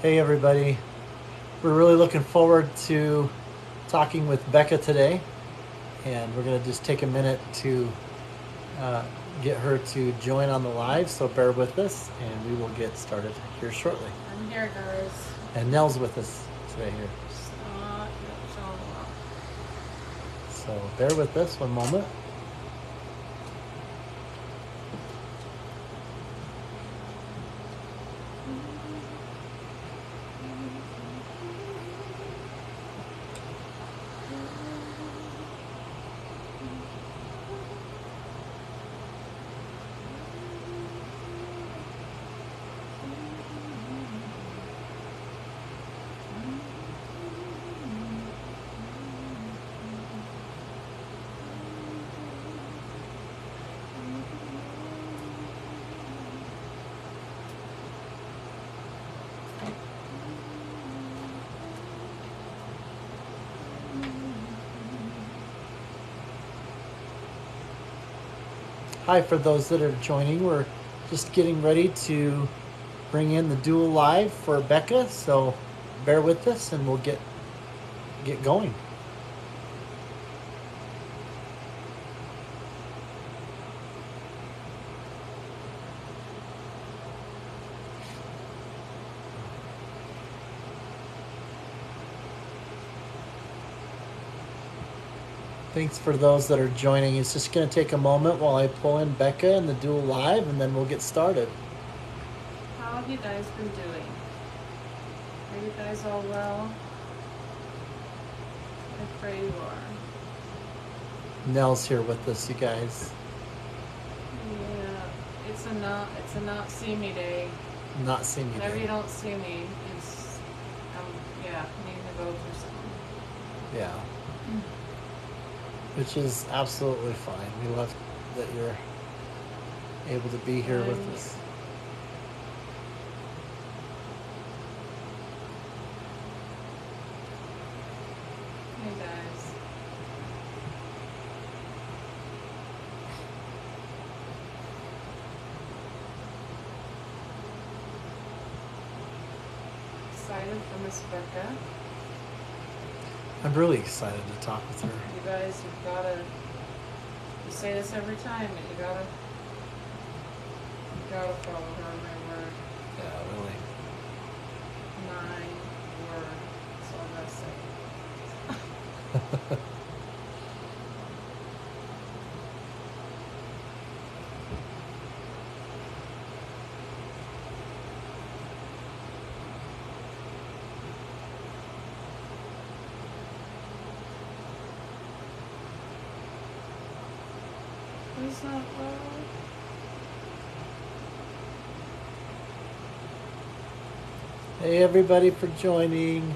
Hey everybody, we're really looking forward to talking with Bekah today, and we're going to just take a minute to uh, get her to join on the live, so bear with us and we will get started here shortly. I'm here, guys. And Nell's with us today here. So bear with us one moment. Hi, for those that are joining, we're just getting ready to bring in the dual live for Bekah, so bear with us and we'll get going. Thanks for those that are joining. It's just going to take a moment while I pull in Bekah and the dual live, and then we'll get started. How have you guys been doing? Are you guys all well? I pray you are. Nell's here with us, you guys. Yeah, it's a not see me day. Not see me. Whenever you don't see me, it's yeah, needing to go through something. Yeah. Which is absolutely fine. We love that you're able to be here with us. Hey guys. Excited for Miss Bekah. I'm really excited to talk with her. You guys, you've gotta. You say this every time, but you gotta follow her every word. Yeah, really. 9 word. That's all I gotta say. Who's not well? Hey everybody for joining.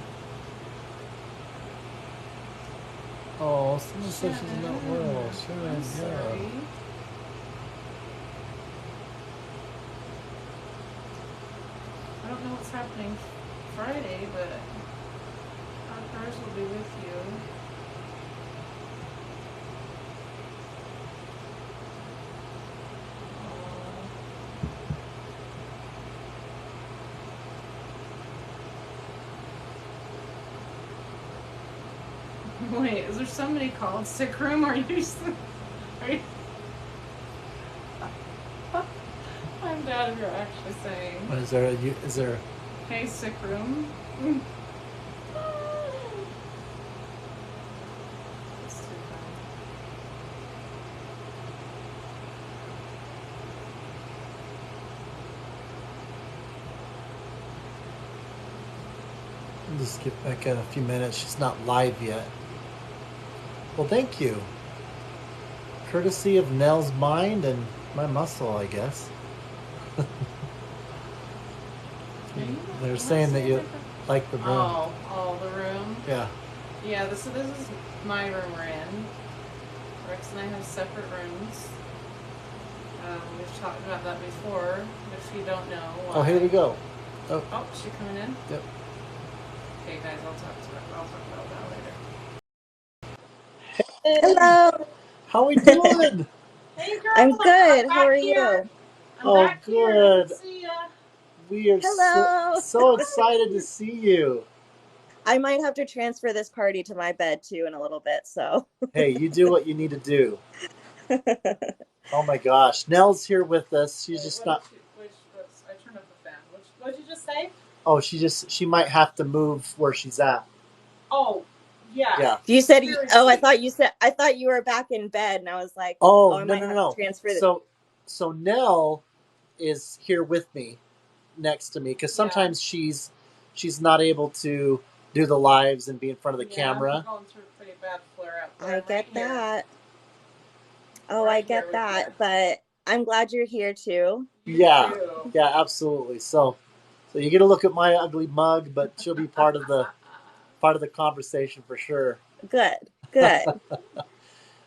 Oh, someone said she's not well. Sure, I'm sorry. I don't know what's happening Friday, but our prayers will be with you. Wait, is there somebody called sick room? Are you? I'm glad you're actually saying. What is there? Hey, sick room. That's too funny. I'll just get back in a few minutes. She's not live yet. Well, thank you. Courtesy of Nell's mind and my muscle, I guess. They're saying that you like the room. Oh, the room? Yeah. Yeah, so this is my room we're in. Rex and I have separate rooms. We've talked about that before, if you don't know why. Oh, here we go. Oh, is she coming in? Yep. Okay, guys, I'll talk about that later. Hello. How we doing? Hey, girl. I'm good. I'm How are here. you? I'm back here. Good to see ya. We are Hello. so excited to see you. I might have to transfer this party to my bed too in a little bit, so. Hey, you do what you need to do. Oh my gosh, Nell's here with us. She's just not. I turned up the fan. What did you just say? Oh, she might have to move where she's at. Oh, yeah. Yeah. You said, Seriously. I thought you were back in bed, and I was like, Oh, I no, might no, have to no. transfer this. So Nell is here with me, next to me, because sometimes she's not able to do the lives and be in front of the camera. I'm going through a pretty bad flare up. I get that. Oh, Right I get that, but I'm glad you're here too. Yeah, absolutely. So you get to look at my ugly mug, but she'll be part of the conversation for sure. Good.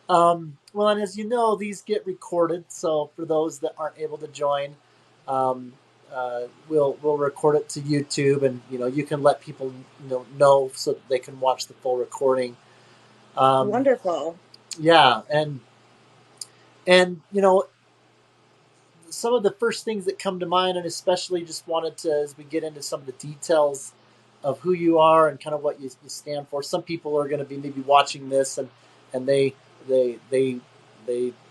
Well, and as you know, these get recorded. So for those that aren't able to join, we'll record it to YouTube, and you can let people know so that they can watch the full recording. Wonderful. Yeah, and some of the first things that come to mind, and especially just wanted to, as we get into some of the details of who you are and kind of what you stand for. Some people are going to be maybe watching this, and they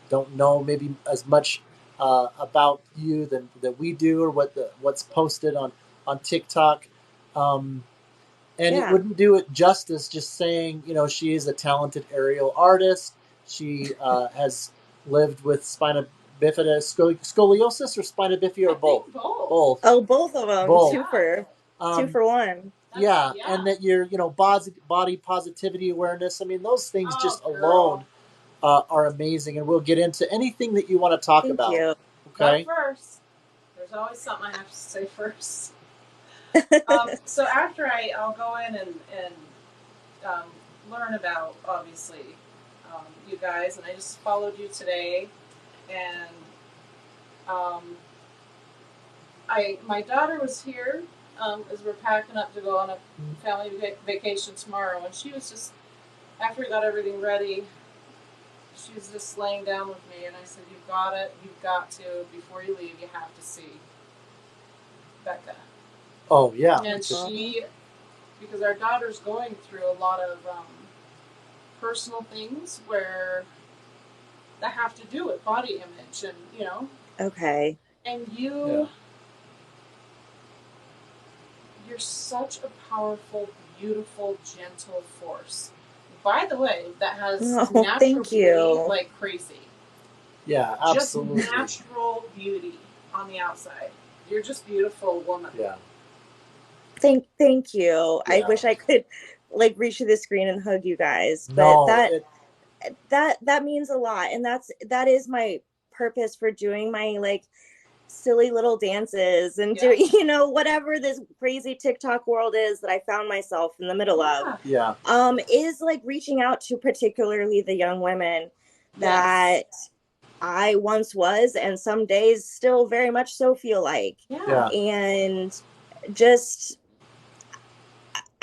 don't know maybe as much about you that we do, or what's posted on TikTok. And it wouldn't do it justice just saying, she is a talented aerial artist. She has lived with spina bifida, scoliosis, or spina bifida, or both? Both. Oh, both of them. Both. Two for one. Yeah, and that you're, body positivity awareness. I mean, those things just alone are amazing, and we'll get into anything that you want to talk about. Thank you. Okay. But first, there's always something I have to say first. So after I'll go in and learn about, obviously, you guys, and I just followed you today, and my daughter was here as we're packing up to go on a family vacation tomorrow, and she was just, after we got everything ready, she was just laying down with me, and I said, you've got to, before you leave, you have to see Bekah. Oh, yeah. And because our daughter's going through a lot of personal things where that have to do with body image, and Okay. and you're such a powerful, beautiful, gentle force. By the way, that has natural beauty like crazy. Yeah, absolutely. Just natural beauty on the outside. You're just beautiful woman. Yeah. Thank you. Yeah. I wish I could reach to the screen and hug you guys, but that means a lot, and that is my purpose for doing my silly little dances and do whatever this crazy TikTok world is that I found myself in the middle of. Yeah. Is reaching out to particularly the young women that I once was, and some days still very much so feel like. Yeah. And just,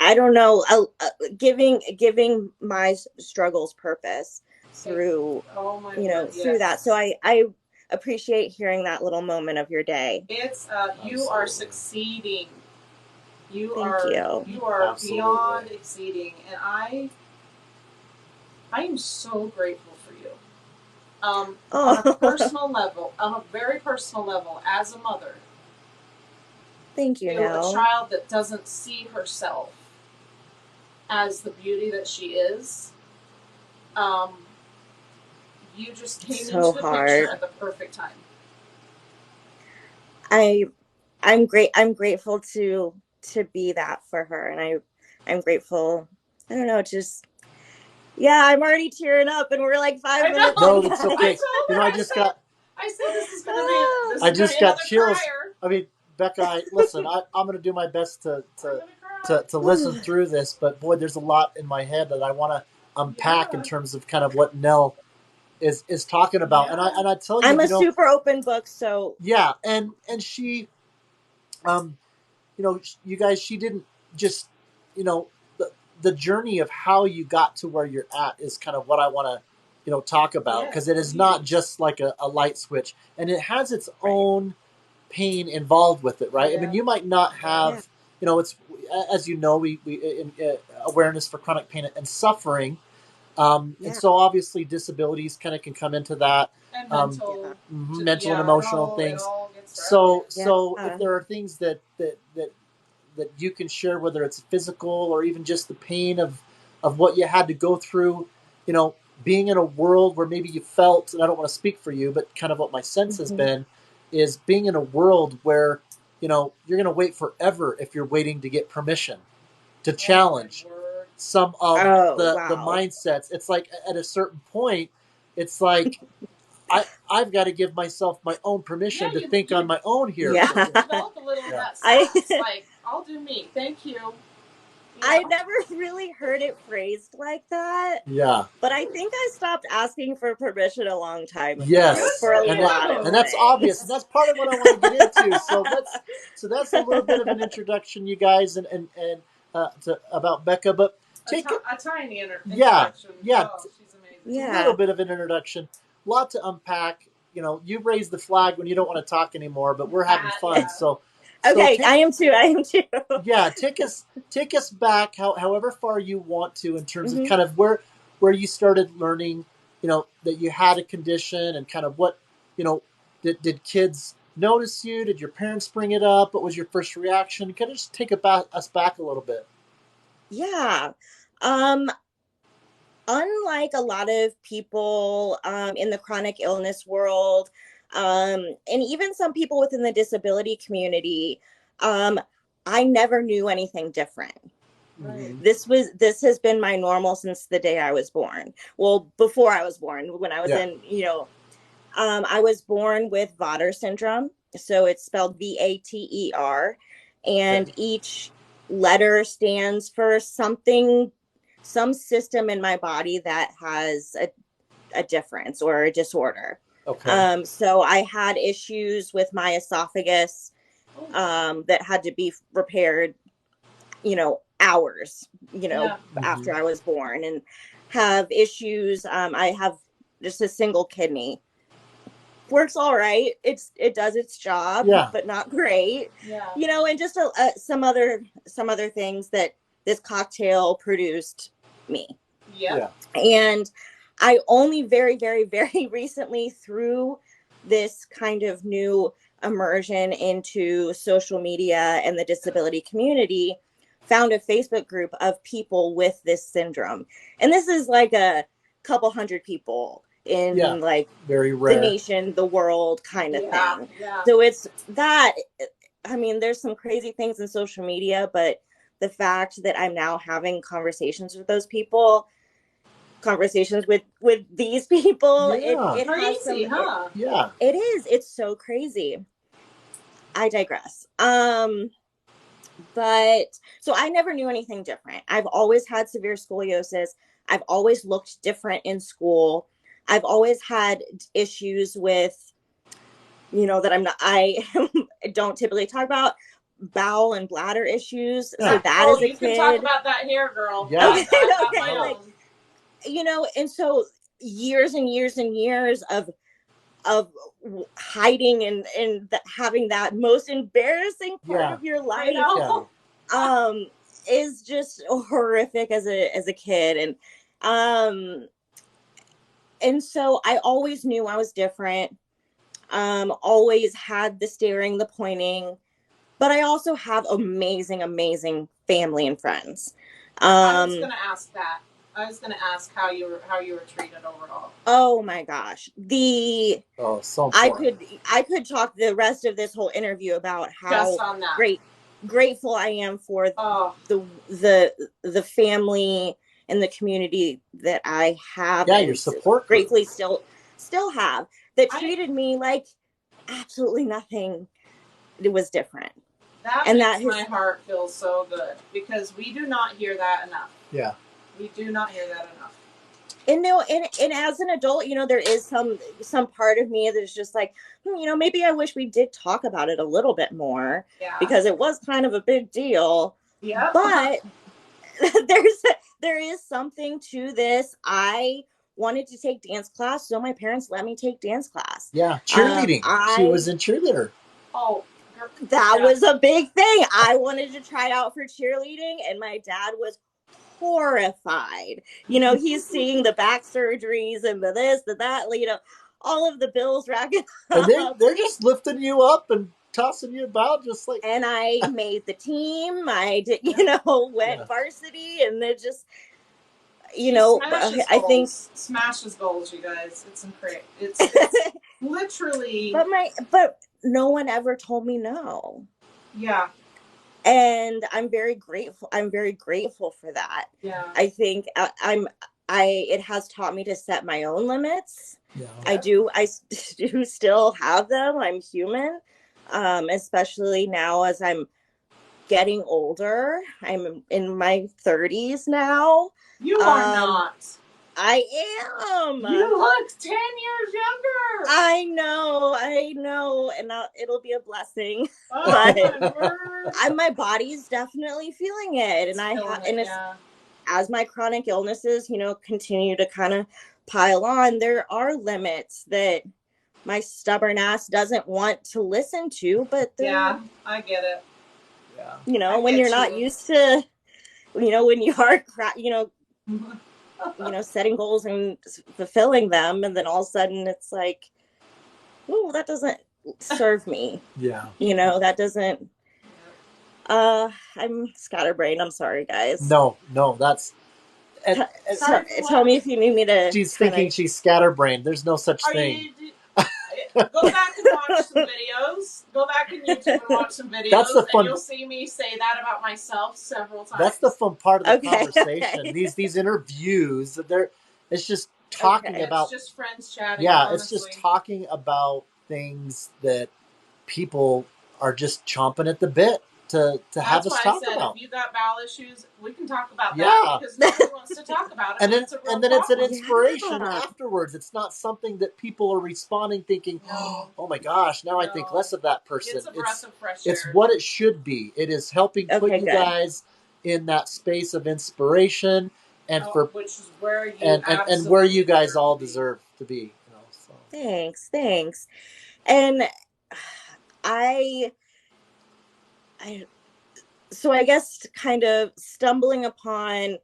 I don't know, giving my struggles purpose through, through that. So I appreciate hearing that little moment of your day. It's you are succeeding. You are Absolutely. beyond exceeding, and I am so grateful for you. On a personal level, on a very personal level, as a mother. Thank you. A child that doesn't see herself as the beauty that she is. You just came into the picture at the perfect time. I'm grateful to be that for her, and I'm grateful. I don't know, just I'm already tearing up, and we're 5 minutes. No, it's okay. I just got. I said this is gonna be. I just got chills. Crier. I mean, Bekah, listen, I'm going to do my best to listen through this, but boy, there's a lot in my head that I want to unpack in terms of kind of what Nell is talking about, and I tell you, I'm a super open book, so and she, you guys, she didn't just, the journey of how you got to where you're at is kind of what I want to, talk about, because it is not just like a light switch, and it has its own pain involved with it, right? Yeah. I mean, you might not have, you know, it's, as you know, we awareness for chronic pain and suffering. And so obviously disabilities kind of can come into that. And mental, mental and emotional things. So if there are things that you can share, whether it's physical or even just the pain of what you had to go through, you know, being in a world where maybe you felt, and I don't want to speak for you, but kind of what my sense has been, is being in a world where, you know, you're going to wait forever if you're waiting to get permission to challenge some of the mindsets. It's like at a certain point, it's like, I've got to give myself my own permission to think on my own here. Yeah. Develop a little of that sass. Like, I'll do me. Thank you. I never really heard it phrased like that. Yeah. But I think I stopped asking for permission a long time ago. Yes. For a lot of and that's things. obvious. And that's part of what I want to get into. So that's a little bit of an introduction, you guys, and about Bekah. But take a tiny introduction. Yeah. Oh, she's amazing. A little bit of an introduction. A lot to unpack. You know, you raised the flag when you don't want to talk anymore, but we're having fun. So okay, I am too. Yeah, take us back however far you want to in terms of kind of where you started learning, you know, that you had a condition, and kind of what, you know, did kids notice you? Did your parents bring it up? What was your first reaction? Kind of just take us back a little bit. Yeah. Unlike a lot of people in the chronic illness world, and even some people within the disability community, I never knew anything different. Right. This has been my normal since the day I was born. Well, before I was born, when I was in, you know, I was born with Vater syndrome. So it's spelled VATER, and each letter stands for something, some system in my body that has a difference or a disorder. Okay. So I had issues with my esophagus that had to be repaired, you know, hours, you know, after I was born, and have issues. I have just a single kidney. Works all right. It does its job, but not great. Yeah. You know, and just some other things that this cocktail produced me. Yeah. And I only very, very, very recently, through this kind of new immersion into social media and the disability community, found a Facebook group of people with this syndrome. And this is like a couple hundred people in like very rare. The nation, the world kind of thing. Yeah. So it's that, I mean, there's some crazy things in social media, but the fact that I'm now having conversations with those people, conversations with these people, it crazy, has some, it is. It's so crazy. I digress. But so I never knew anything different. I've always had severe scoliosis. I've always looked different in school. I've always had issues with, you know, that I don't typically talk about, bowel and bladder issues. So that as a kid, can talk about that here, girl. Yeah. Okay, like, you know, and so years and years and years of hiding and having that most embarrassing part of your life is just horrific as a kid. And so I always knew I was different. Always had the staring, the pointing, but I also have amazing family and friends. I was going to ask that. I was going to ask how you were treated overall. Oh my gosh. So I could talk the rest of this whole interview about how grateful I am for the family and the community that I have. Yeah, your support. Gratefully still have, that treated me like absolutely nothing. It was different. That makes my heart feel so good, because we do not hear that enough. Yeah. We do not hear that enough. And no, and as an adult, you know, there is some part of me that's just like, you know, maybe I wish we did talk about it a little bit more, because it was kind of a big deal. Yeah. But there is something to this. I wanted to take dance class, so my parents let me take dance class. Yeah, cheerleading. She was in cheerleader. Oh, that was a big thing. I wanted to try out for cheerleading, and my dad was horrified. You know, he's seeing the back surgeries and the this, the that, you know, all of the bills racking And up. they're just lifting you up and tossing you about just like. And I made the team. I did, you know, went varsity, and then just, you know, I think smashes goals, you guys. It's incredible. It's literally. But no one ever told me no. Yeah. And I'm very grateful. I'm very grateful for that. Yeah. I think it has taught me to set my own limits. Yeah. I do still have them. I'm human. Especially now as I'm getting older. I'm in my 30s now. You are not. I am. You look 10 years younger. I know, and it'll be a blessing. Oh, but my body's definitely feeling it, and as my chronic illnesses, you know, continue to kind of pile on, there are limits that my stubborn ass doesn't want to listen to. But yeah, I get it. Yeah, you know, when you're not used to, you know, when you are, you know. You know, setting goals and fulfilling them, and then all of a sudden it's like, oh, that doesn't serve me. Yeah. You know, that doesn't. I'm scatterbrained. I'm sorry, guys. No, that's. Tell me if you need me to. She's thinking she's scatterbrained. There's no such thing. Go back and watch some videos. Go back in YouTube and watch some videos. That's the fun. And you'll see me say that about myself several times. That's the fun part of the conversation. These interviews, it's just talking about. It's just friends chatting. Yeah, honestly. It's just talking about things that people are just chomping at the bit to have us talk about. If you got bowel issues, we can talk about that because nobody wants to talk about it. And then it's an inspiration afterwards. It's not something that people are responding thinking, oh my gosh, now I think less of that person. It's a breath of fresh air. It's what it should be. It is helping put you guys in that space of inspiration and which is where you and where you guys all deserve to be. You know, so. Thanks. And so I guess kind of stumbling upon,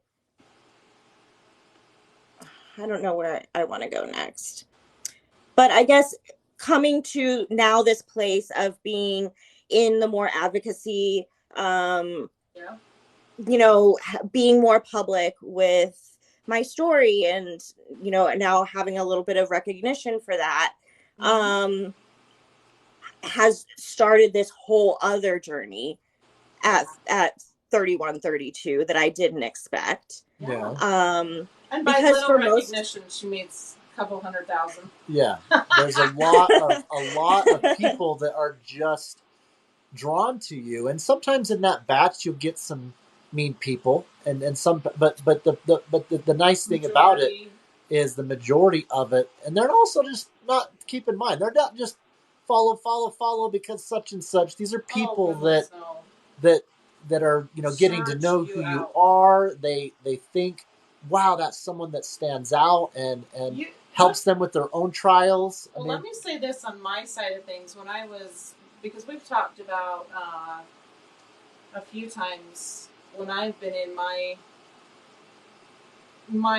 I don't know where I want to go next, but I guess coming to now this place of being in the more advocacy, you know, being more public with my story and, you know, now having a little bit of recognition for that, has started this whole other journey at 31, 32 that I didn't expect. Yeah. And by little recognition, she means a couple 100,000. Yeah. There's a lot of people that are just drawn to you, and sometimes in that batch you'll get some mean people, and some, but the nice thing about it is the majority of it, and they're also just not, keep in mind, they're not just follow because such and such. These are people that are, you know, getting to know who you are. They think, wow, that's someone that stands out and helps them with their own trials. Well, let me say this on my side of things. When I was, because we've talked about a few times when I've been in my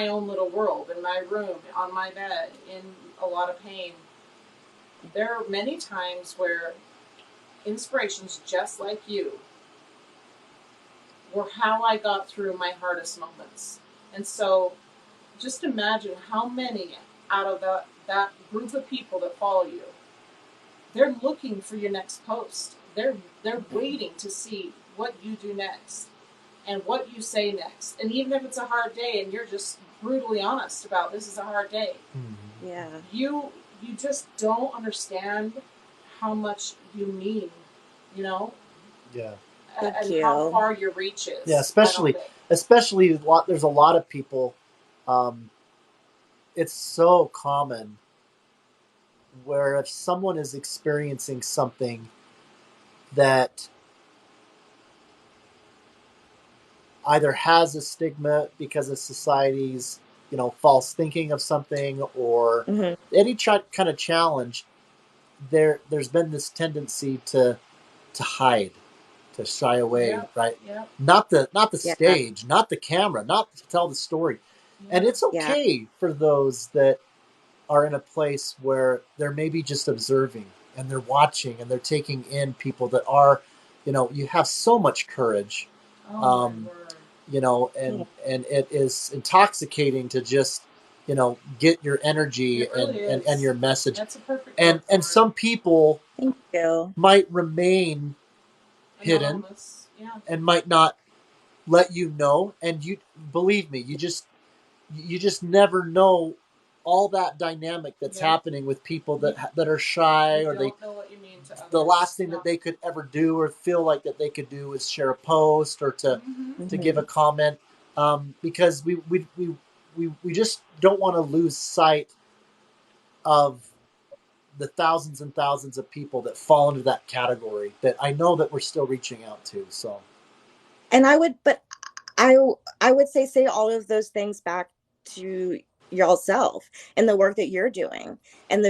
own little world, in my room, on my bed, in a lot of pain. There are many times where inspirations just like you were how I got through my hardest moments. And so just imagine how many out of that group of people that follow you, they're looking for your next post. They're waiting to see what you do next and what you say next. And even if it's a hard day and you're just brutally honest about this is a hard day, you just don't understand how much you mean, you know? Yeah. And how far your reach is. Yeah, especially there's a lot of people, it's so common where if someone is experiencing something that either has a stigma because of society's, you know, false thinking of something or any kind of challenge, there's been this tendency to hide, to shy away, Yep. right? Yep. Not the Yeah. stage, not the camera, not to tell the story. And it's okay for those that are in a place where they're maybe just observing and they're watching and they're taking in people that are, you have so much courage. Oh, my word. And it is intoxicating to just, get your energy and your message. That's a perfect and some people Thank you. might remain hidden. Anonymous. Yeah. And might not let you know. And you believe me, you just never know all that dynamic that's happening with people that are shy, or they don't know what you mean to others. The last thing that they could ever do or feel like that they could do is share a post or to give a comment, because we just don't want to lose sight of the thousands and thousands of people that fall into that category that I know that we're still reaching out to. So, and I would say all of those things back to yourself and the work that you're doing. And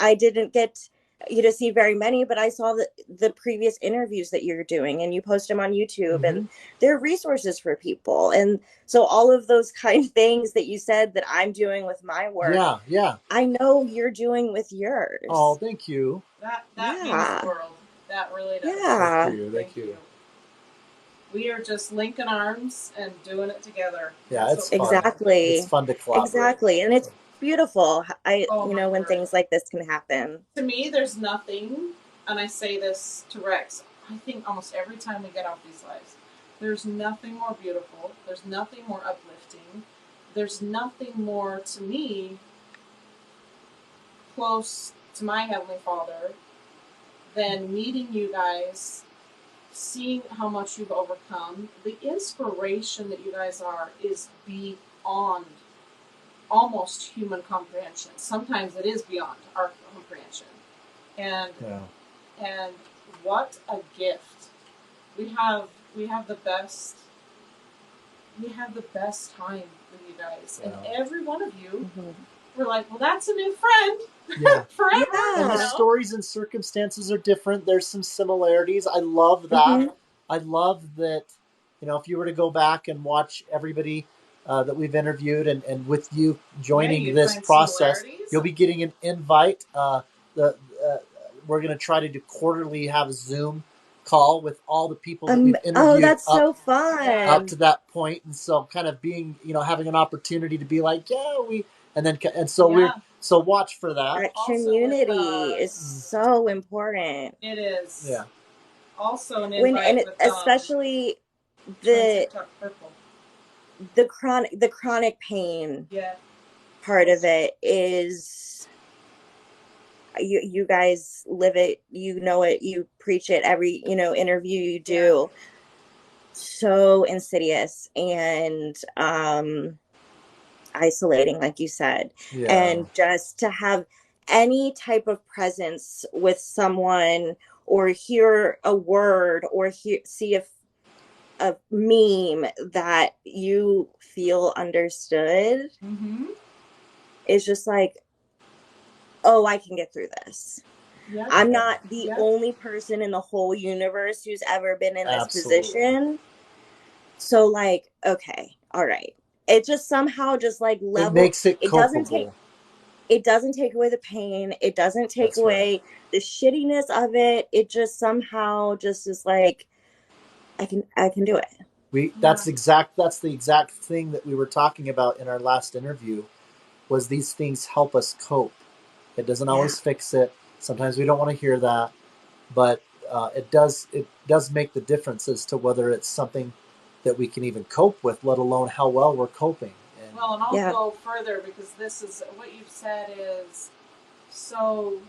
I didn't get you to see very many, but I saw the previous interviews that you're doing, and you post them on YouTube, and they're resources for people. And so all of those kind of things that you said that I'm doing with my work, I know you're doing with yours. Oh, thank you. That means the world. That really does. Yeah. Thank you. We are just linking arms and doing it together. Yeah, it's fun. Exactly. It's fun to collaborate. Exactly, and it's beautiful. When word. things like this can happen. To me, there's nothing, and I say this to Rex, I think almost every time we get off these lives, there's nothing more beautiful. There's nothing more uplifting. There's nothing more, to me, close to my Heavenly Father than meeting you guys, seeing how much you've overcome. The inspiration that you guys are is beyond almost human comprehension. Sometimes it is beyond our comprehension. And what a gift. We have the best time with you guys. And every one of you, we're like, well, that's a new friend. Forever. And the stories and circumstances are different. There's some similarities. I love that. I love that, if you were to go back and watch everybody that we've interviewed, and with you joining this process, you'll be getting an invite. We're going to try to do quarterly, have a Zoom call with all the people that we've interviewed. Oh, that's so fun. Up to that point. And so kind of being, having an opportunity to be like, so watch for that. That community is so important. It is. Yeah. Also an invite especially the chronic pain part of it is you guys live it, you know it, you preach it every interview you do. So insidious and isolating, like you said. And just to have any type of presence with someone, or hear a word, or see a meme that you feel understood, is just like, oh, I can get through this. I'm not the only person in the whole universe who's ever been in this position. So like, okay, all right. It just somehow just like level. It makes it copable. It doesn't take away the pain. It doesn't take away the shittiness of it. It just somehow just is like, I can do it. That's the exact thing that we were talking about in our last interview, was these things help us cope. It doesn't always fix it. Sometimes we don't want to hear that, but it does make the difference as to whether it's something that we can even cope with, let alone how well we're coping. And I'll go further, because this is what you've said is so.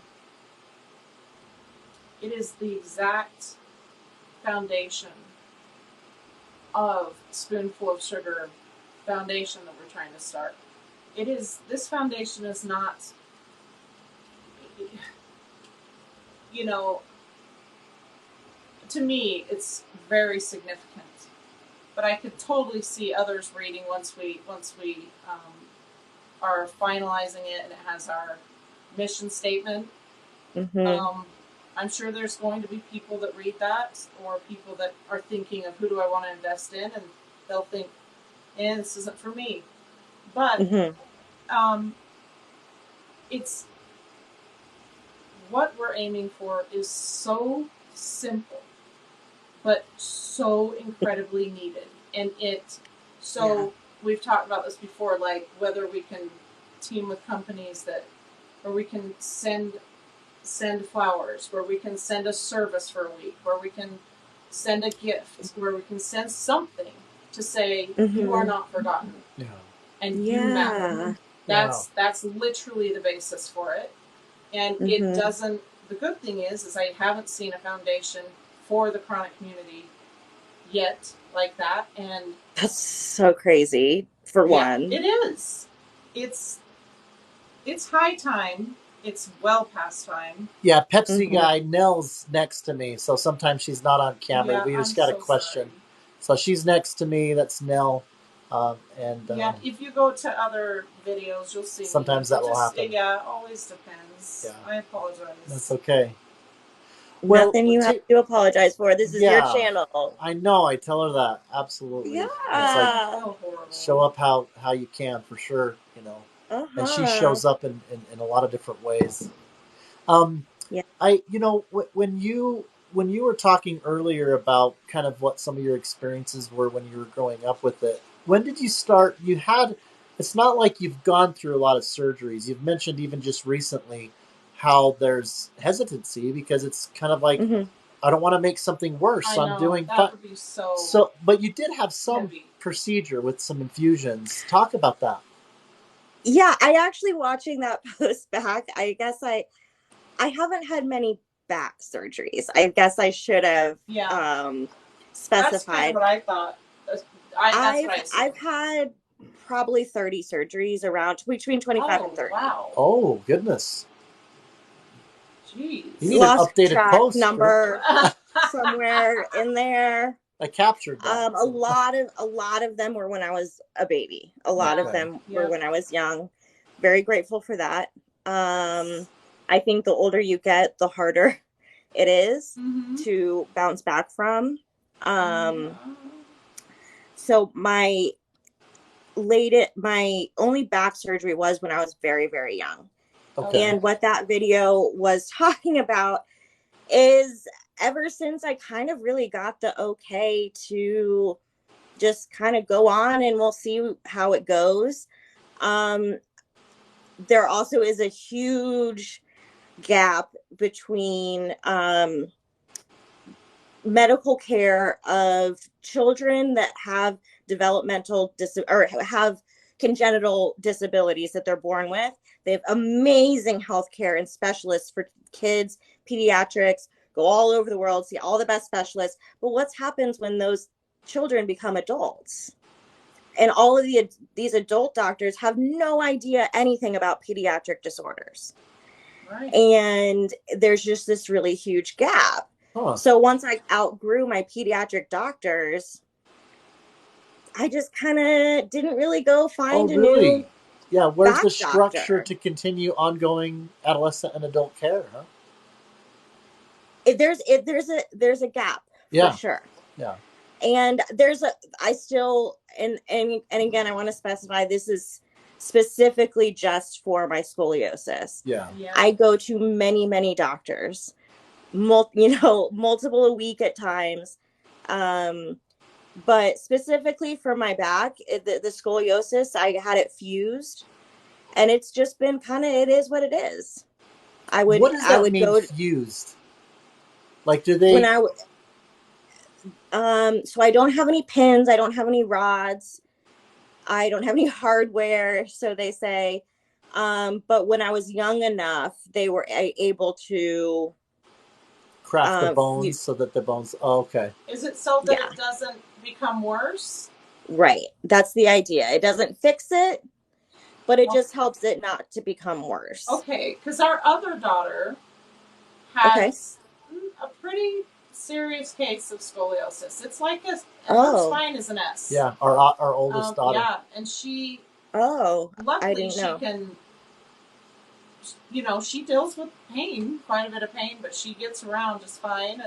It is the exact foundation of Spoonful of Sugar foundation that we're trying to start. This foundation is not, to me, it's very significant. But I could totally see others reading once we are finalizing it, and it has our mission statement. Mm-hmm. I'm sure there's going to be people that read that, or people that are thinking of who do I want to invest in, and they'll think, this isn't for me. But Mm-hmm. It's what we're aiming for is so simple, but so incredibly needed. And we've talked about this before, like whether we can team with companies that, or we can send flowers, where we can send a service for a week, where we can send a gift, where we can send something to say you are not forgotten, and you matter. That's literally the basis for it. And it doesn't. The good thing is I haven't seen a foundation for the chronic community yet like that, and that's so crazy. For one, it is. It's high time. It's well past time. Yeah, Pepsi guy Nell's next to me, so sometimes she's not on camera. Yeah, we just got a question. Sorry. So she's next to me. That's Nell. And if you go to other videos, you'll see. Sometimes that will happen. Yeah, always depends. Yeah. I apologize. That's okay. Well, nothing you have to apologize for. This is your channel. I know. I tell her that. Absolutely. Yeah. It's like, show up how you can, for sure. You know. And she shows up in a lot of different ways. Yeah. When you were talking earlier about kind of what some of your experiences were when you were growing up with it, when did you start? It's not like you've gone through a lot of surgeries. You've mentioned even just recently how there's hesitancy because it's kind of like, I don't want to make something worse. So I'm doing that would be so but you did have some procedure with some infusions. Talk about that. Yeah, I actually, watching that post back, I guess I haven't had many back surgeries. I guess I should have specified. That's kind of what I thought. I've had probably 30 surgeries, around between 25 and 30. Wow. Oh, goodness. Jeez. You need an updated post number somewhere in there. I captured that. A lot of them were when I was a baby. A lot of them were when I was young. Very grateful for that. I think the older you get, the harder it is to bounce back from. So my only back surgery was when I was very, very young. Okay. And what that video was talking about is, ever since I kind of really got the okay to just kind of go on and we'll see how it goes. There also is a huge gap between medical care of children that have developmental or have congenital disabilities that they're born with. They have amazing healthcare and specialists for kids, pediatrics, go all over the world, see all the best specialists. But what happens when those children become adults? And all of these adult doctors have no idea anything about pediatric disorders. Right. And there's just this really huge gap. Huh. So once I outgrew my pediatric doctors, I just kind of didn't really go find a new. Yeah, where's the structure doctor to continue ongoing adolescent and adult care, huh? There's a gap, for sure. Yeah. And and again, I want to specify, this is specifically just for my scoliosis. Yeah. I go to many, many doctors, multiple a week at times. But specifically for my back, the scoliosis, I had it fused, and it's just been kind of, it is what it is. What does that mean, fused? Like, do they? So I don't have any pins. I don't have any rods. I don't have any hardware, so they say. But when I was young enough, they were able to craft the bones so that the bones. Oh, okay. Is it so that it doesn't become worse? Right. That's the idea. It doesn't fix it, but it just helps it not to become worse. Okay, because our other daughter has a pretty serious case of scoliosis. It's like her spine is an S. Yeah, our oldest daughter. Yeah, and she. Oh, luckily I didn't know. She can you know, she deals with pain, quite a bit of pain, but she gets around just fine.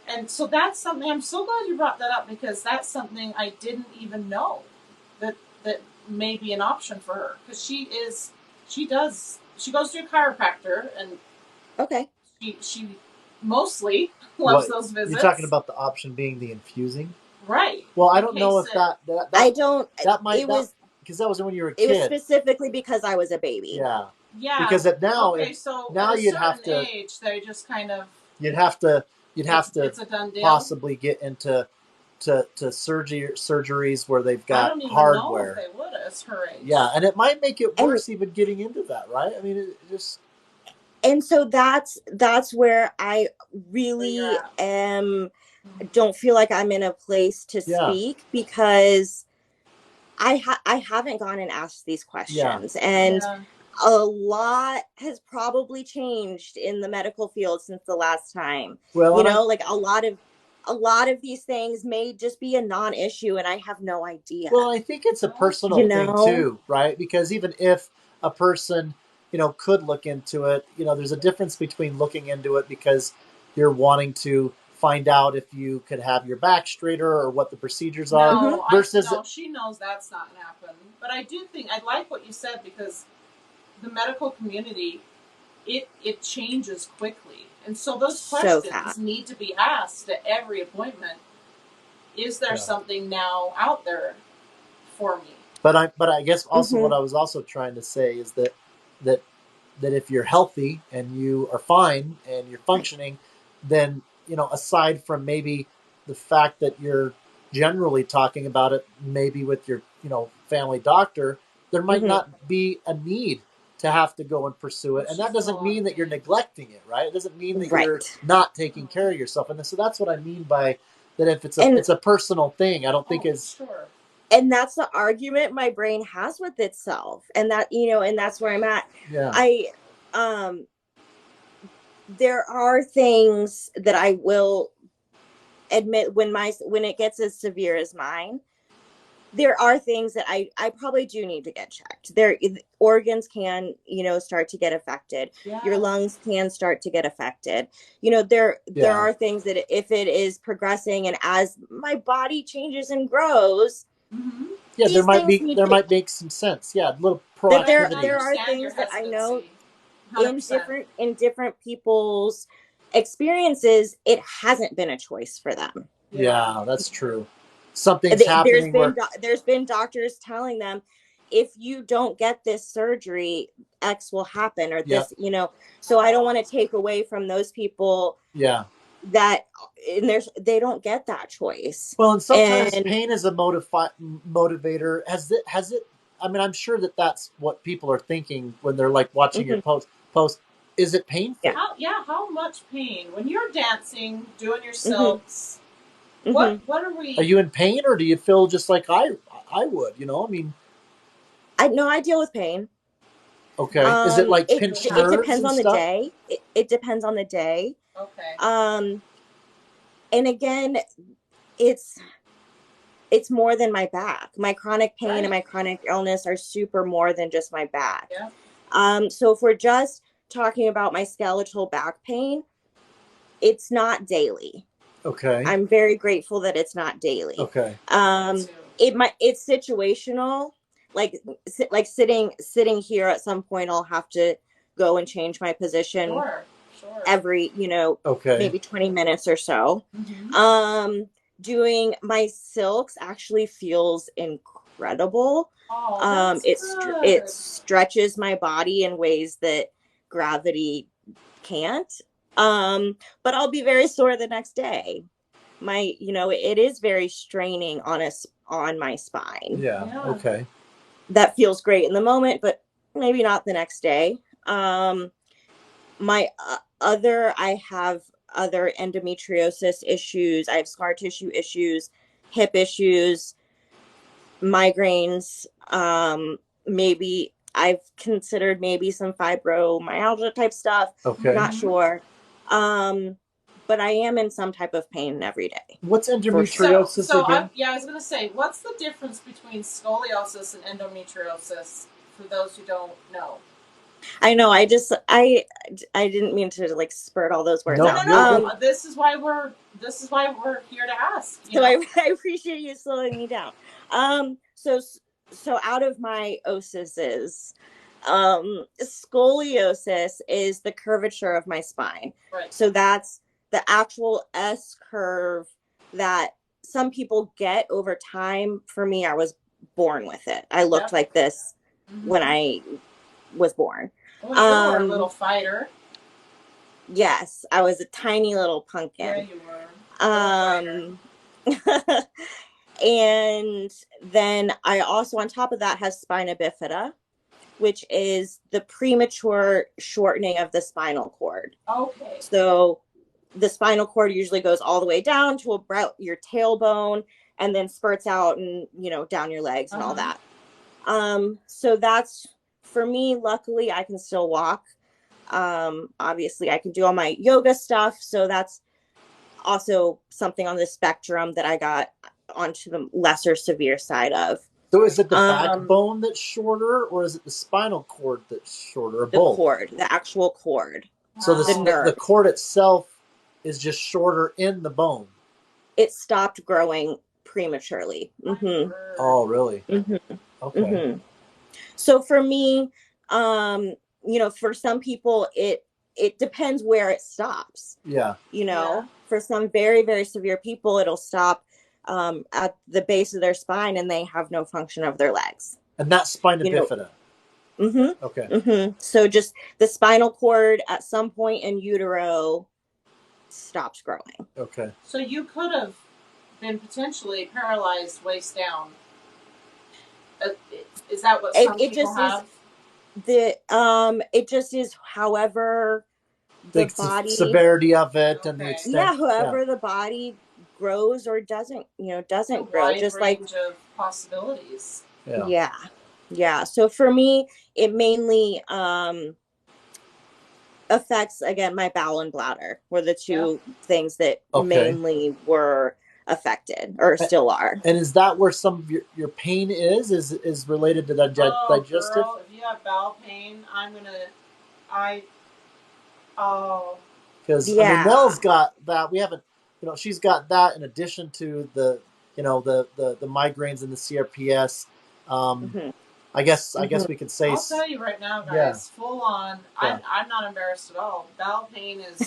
And so that's something, I'm so glad you brought that up, because that's something I didn't even know that may be an option for her. Because she goes to a chiropractor, and Okay. she mostly loves those visits. You're talking about the option being the infusing? Right. Well, I don't know if that I don't, that might, it was, because that was when you were a it kid. was specifically because I was a baby. Yeah. Yeah. Because now, okay, so now at a you'd have to age, they just kind of, you'd have to it's a done deal. possibly get into surgeries where they've got I don't even hardware. know if they would at her age. Yeah, and it might make it worse even getting into that, right? I mean, it just. And so that's where I really don't feel like I'm in a place to speak, because I haven't gone and asked these questions. And a lot has probably changed in the medical field since the last time. Well, you know, like a lot of these things may just be a non-issue, and I have no idea. Well, I think it's a personal thing too, right? Because even if a person, you know, could look into it, you know, there's a difference between looking into it because you're wanting to find out if you could have your back straighter or what the procedures are, versus no, she knows that's not going to happen. But I do think, I like what you said, because the medical community, it changes quickly. And so those questions need to be asked at every appointment. Is there something now out there for me? But I guess also what I was also trying to say is that if you're healthy and you are fine and you're functioning, then, you know, aside from maybe the fact that you're generally talking about it maybe with your, you know, family doctor, there might not be a need to have to go and pursue it. And that doesn't mean that you're neglecting it, right? It doesn't mean that you're not taking care of yourself. And so that's what I mean by that. If it's a personal thing, I don't think is. And that's the argument my brain has with itself. And that, you know, and that's where I'm at. Yeah. There are things that I will admit when it gets as severe as mine, there are things that I probably do need to get checked. Organs can, you know, start to get affected. Yeah. Your lungs can start to get affected. You know, there are things that if it is progressing and as my body changes and grows, yeah, there might make some sense. Yeah, a little proactivity. But there are things that I know 100%. in different people's experiences, it hasn't been a choice for them. Yeah, that's true. Something's happening. There's been doctors telling them, if you don't get this surgery, X will happen, or this, you know. So I don't want to take away from those people. Yeah. That they don't get that choice. Well, and sometimes pain is a motivator. Has it? I mean, I'm sure that's what people are thinking when they're like watching your post. Is it painful? How much pain when you're dancing, doing your silks? What are we? Are you in pain, or do you feel just like I would? You know, I mean, I deal with pain. Okay, is it like pinched nerves? It depends on the day. It depends on the day. Okay. And again, it's more than my back. My chronic pain and my chronic illness are super more than just my back. Yeah. So if we're just talking about my skeletal back pain, it's not daily. Okay. I'm very grateful that it's not daily. Okay. It's situational. Like sitting here at some point, I'll have to go and change my position. Sure. Every, you know, maybe 20 minutes or so. Doing my silks actually feels incredible. Oh, it stretches my body in ways that gravity can't. But I'll be very sore the next day. It is very straining on my spine. Yeah. Okay. That feels great in the moment, but maybe not the next day. I have other endometriosis issues. I have scar tissue issues, hip issues, migraines. Maybe I've considered maybe some fibromyalgia type stuff. Okay. Not sure. But I am in some type of pain every day. What's endometriosis again? I was going to say, what's the difference between scoliosis and endometriosis for those who don't know? I know. I didn't mean to like spurt all those words out. No. This is why we're here to ask. So I appreciate you slowing me down. So out of my osises, scoliosis is the curvature of my spine. Right. So that's the actual S curve that some people get over time. For me, I was born with it. I looked like this when I was born. Well, you were a little fighter. Yes, I was a tiny little pumpkin. Yeah, you were. And then I also, on top of that, have spina bifida, which is the premature shortening of the spinal cord. Okay. So the spinal cord usually goes all the way down to about your tailbone and then spurts out and, you know, down your legs and all that. So that's, for me, luckily, I can still walk. Obviously, I can do all my yoga stuff. So that's also something on the spectrum that I got onto the lesser severe side of. So is it the backbone that's shorter, or is it the spinal cord that's shorter, or both? The cord, the actual cord. So the cord itself is just shorter in the bone. It stopped growing prematurely. Oh, really? Okay. So for me, you know, for some people, it depends where it stops. Yeah. You know, for some very, very severe people, it'll stop at the base of their spine and they have no function of their legs. And that's spina bifida. Okay. So just the spinal cord at some point in utero stops growing. Okay. So you could have been potentially paralyzed waist down. Is that what some people have? It just is however the body, severity of it and the extent. However the body grows or doesn't grow, just like of possibilities. Yeah. So for me, it mainly affects, again, my bowel and bladder were the two things that mainly were affected or still are. And is that where some of your pain is related to that digestive? Girl, if you have bowel pain, because I mean, Nell's got that. We haven't, you know, she's got that in addition to the, you know, the migraines and the CRPS. I guess we could say. I'll tell you right now, guys, full on. I'm not embarrassed at all. Bowel pain and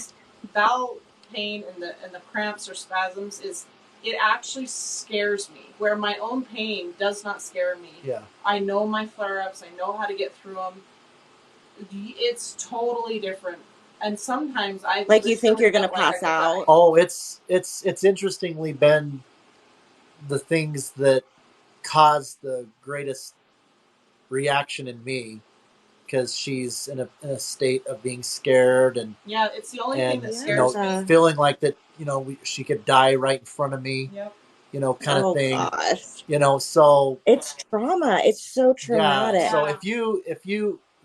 the cramps or spasms it actually scares me. Where my own pain does not scare me. Yeah. I know my flare-ups. I know how to get through them. It's totally different. And sometimes you think you're going to pass out. Oh, it's interestingly been the things that cause the greatest reaction in me, because she's in a state of being scared and it's the only thing that scares me. Feeling like that, you know, she could die right in front of me. Yep. You know, kind of thing. Gosh. You know, so it's trauma. It's so traumatic. Yeah. So if you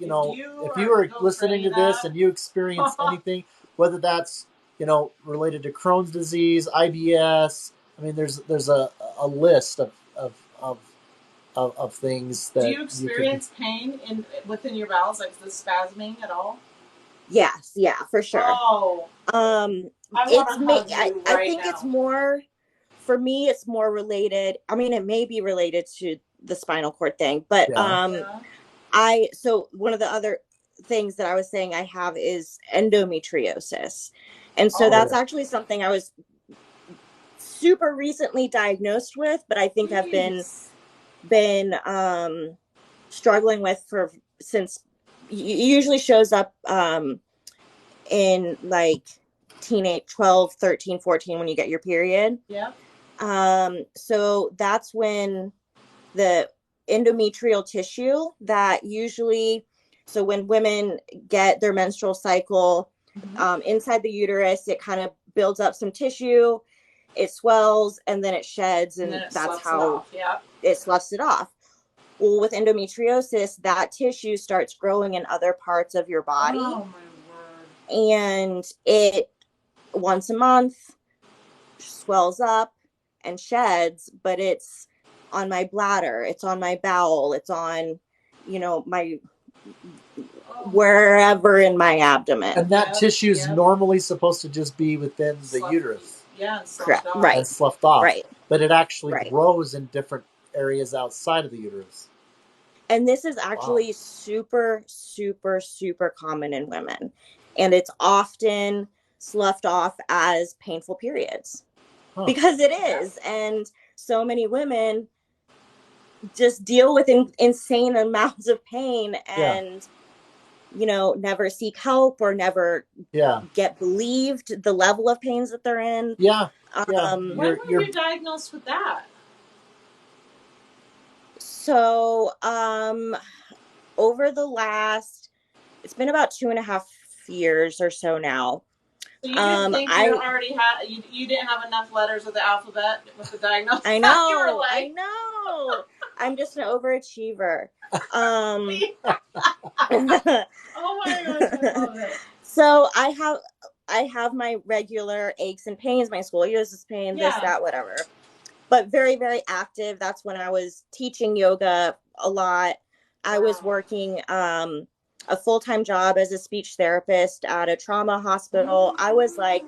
are listening to this and you experience anything, whether that's, you know, related to Crohn's disease, IBS, I mean, there's a list of things that. Do you experience pain within your bowels, like the spasming at all? Yes, yeah, for sure. Oh, I think it's more, for me, it's more related. I mean, it may be related to the spinal cord thing, but so one of the other things that I was saying I have is endometriosis. And so that's actually something I was super recently diagnosed with, but I think I've been struggling with since it usually shows up in like teenage 12, 13, 14 when you get your period. Yeah. So that's when the endometrial tissue that usually, so when women get their menstrual cycle, inside the uterus, it kind of builds up some tissue, it swells, and then it sheds, and that's how it sloughs it off. Well, with endometriosis, that tissue starts growing in other parts of your body. Oh, my word. And it, once a month, swells up and sheds, but it's on my bladder, it's on my bowel, it's on, you know, my wherever in my abdomen. And that tissue is normally supposed to just be within the uterus. Yeah, and correct. off. Right. And sloughed off. Right. But it actually grows in different areas outside of the uterus. And this is actually super, super, super common in women. And it's often sloughed off as painful periods. Because it is. And so many women just deal with insane amounts of pain and, you know, never seek help or never get believed the level of pains that they're in. When were you diagnosed with that? So, over the last, it's been about 2.5 years or so now. So you didn't think you already had, you didn't have enough letters of the alphabet with the diagnosis? I know, you were like... I know. I'm just an overachiever. Oh my gosh, I love it. So I have my regular aches and pains, my scoliosis pain, this, that, whatever. But very, very active. That's when I was teaching yoga a lot. I was working a full-time job as a speech therapist at a trauma hospital. I was like,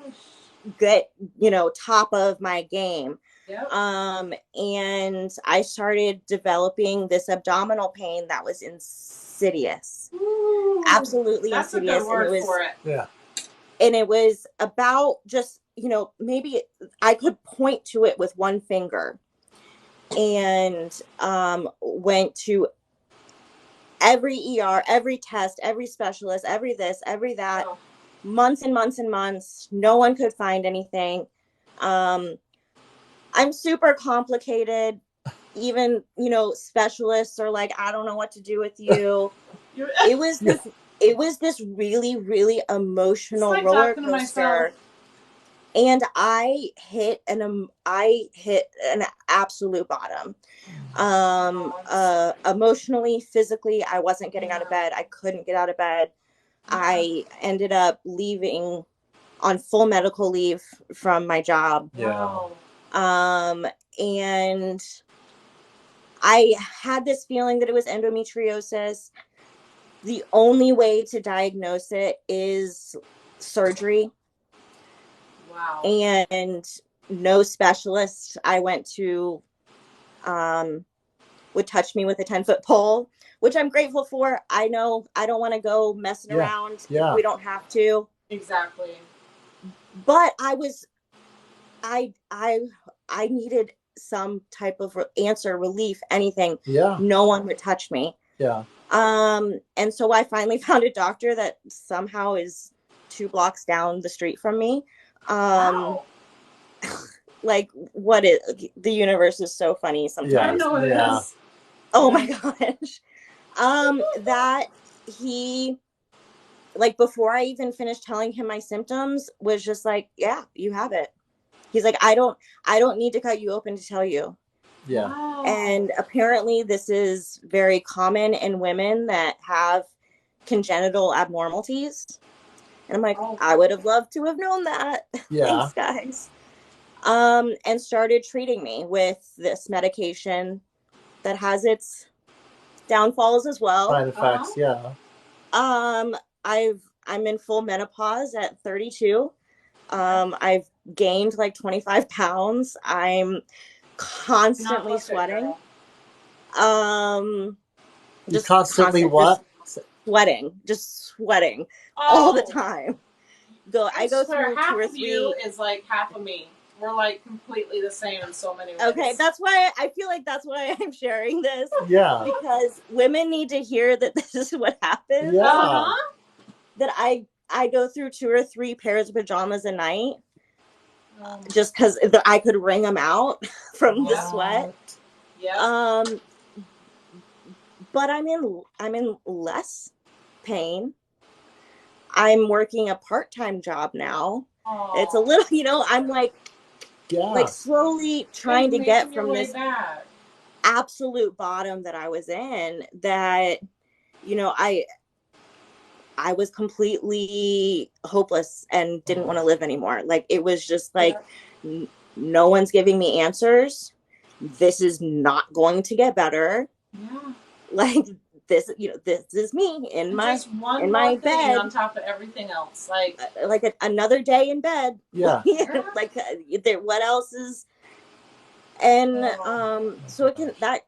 top of my game. And I started developing this abdominal pain that was insidious. Absolutely That's insidious. That's a good word for it. Yeah. And it was about just, maybe I could point to it with one finger, and went to every ER, every test, every specialist, every this, every that, months and months and months. No one could find anything. I'm super complicated. Even, specialists are like, I don't know what to do with you. It was this really, really emotional roller coaster. And I hit an absolute bottom. Emotionally, physically, I wasn't getting out of bed. I couldn't get out of bed. I ended up leaving on full medical leave from my job. And I had this feeling that it was endometriosis. The only way to diagnose it is surgery. Wow. And no specialist I went to would touch me with a 10-foot pole, which I'm grateful for. I know I don't want to go messing around if we don't have to. Exactly. But I needed some type of answer, relief, anything. No one would touch me. And so I finally found a doctor that somehow is 2 blocks down the street from me. Like, the universe is so funny sometimes. I know it is. Oh my gosh. That he, like, before I even finished telling him my symptoms, was just like, yeah, you have it. He's like, I don't need to cut you open to tell you. Wow. And apparently this is very common in women that have congenital abnormalities. And I'm like, I would have loved to have known that. Thanks, guys. And started treating me with this medication that has its downfalls as well. Side effects, I'm in full menopause at 32. I've gained like 25 pounds. I'm constantly sweating. Just constantly what? Just sweating all the time. I go through half 2 or 3. Of you is like half of me. We're like completely the same in so many ways. Okay, that's why I feel like that's why I'm sharing this. Because women need to hear that this is what happens. That I go through 2 or 3 pairs of pajamas a night. Just because I could wring them out from the sweat. But I'm in less pain. I'm working a part-time job now. It's a little, I'm like slowly trying to get from this absolute bottom that I was in, that, I was completely hopeless and didn't want to live anymore. Like, it was just like, no one's giving me answers. This is not going to get better. Like, this, you know, this is me in my just one in more my thing bed, on top of everything else, like another day in bed. Yeah. Like what else is? And so it can that.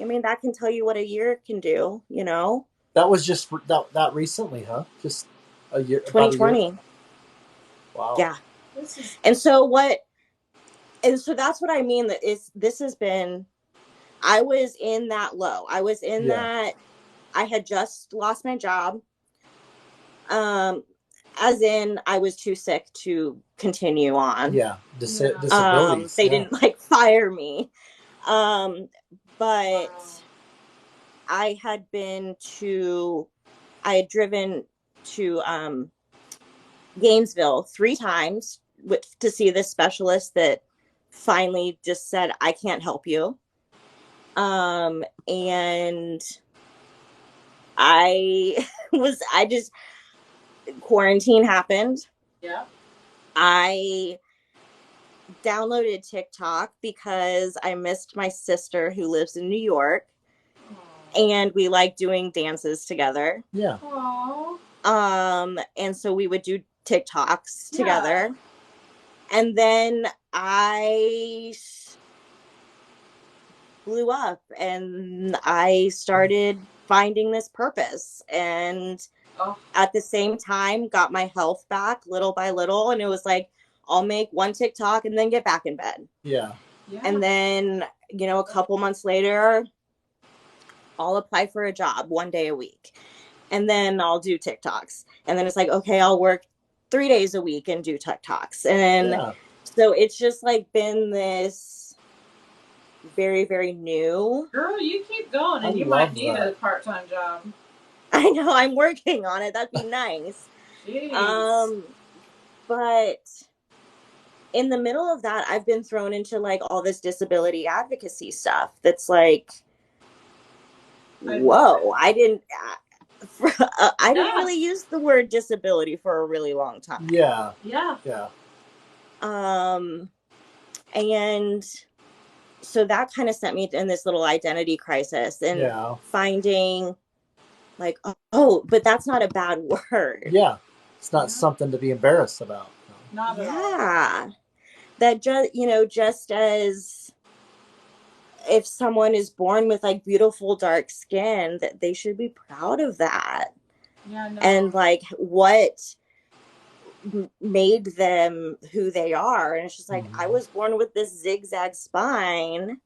I mean, that can tell you what a year can do. You know. That was just that recently, huh? Just a year. 2020. Wow. Yeah. And so what? And so that's what I mean. That is, this has been. I was in that low. I was in that. I had just lost my job. As in, I was too sick to continue on. Yeah, disabilities. They didn't like fire me. But I had driven to Gainesville 3 times to see this specialist that finally just said, I can't help you. And quarantine happened. Yeah. I downloaded TikTok because I missed my sister who lives in New York. Aww. And we like doing dances together. Yeah. Aww. And so we would do TikToks together. And then I blew up and I started finding this purpose, and at the same time got my health back little by little. And it was like, I'll make one TikTok and then get back in bed. Yeah. And then, you know, a couple months later, I'll apply for a job 1 day a week. And then I'll do TikToks. And then it's like, okay, I'll work 3 days a week and do TikToks. And so it's just like been this very, very new. Girl, you keep going and you might need a part-time job. I know, I'm working on it. That'd be nice. Jeez. But in the middle of that, I've been thrown into like all this disability advocacy stuff that's like, whoa, I didn't really use the word disability for a really long time. Yeah. And so that kind of sent me in this little identity crisis and finding like, oh, but that's not a bad word. Yeah. It's not something to be embarrassed about. Not at all. That just as if someone is born with like beautiful dark skin, that they should be proud of that. Yeah, no. And like what made them who they are. And it's just like, I was born with this zigzag spine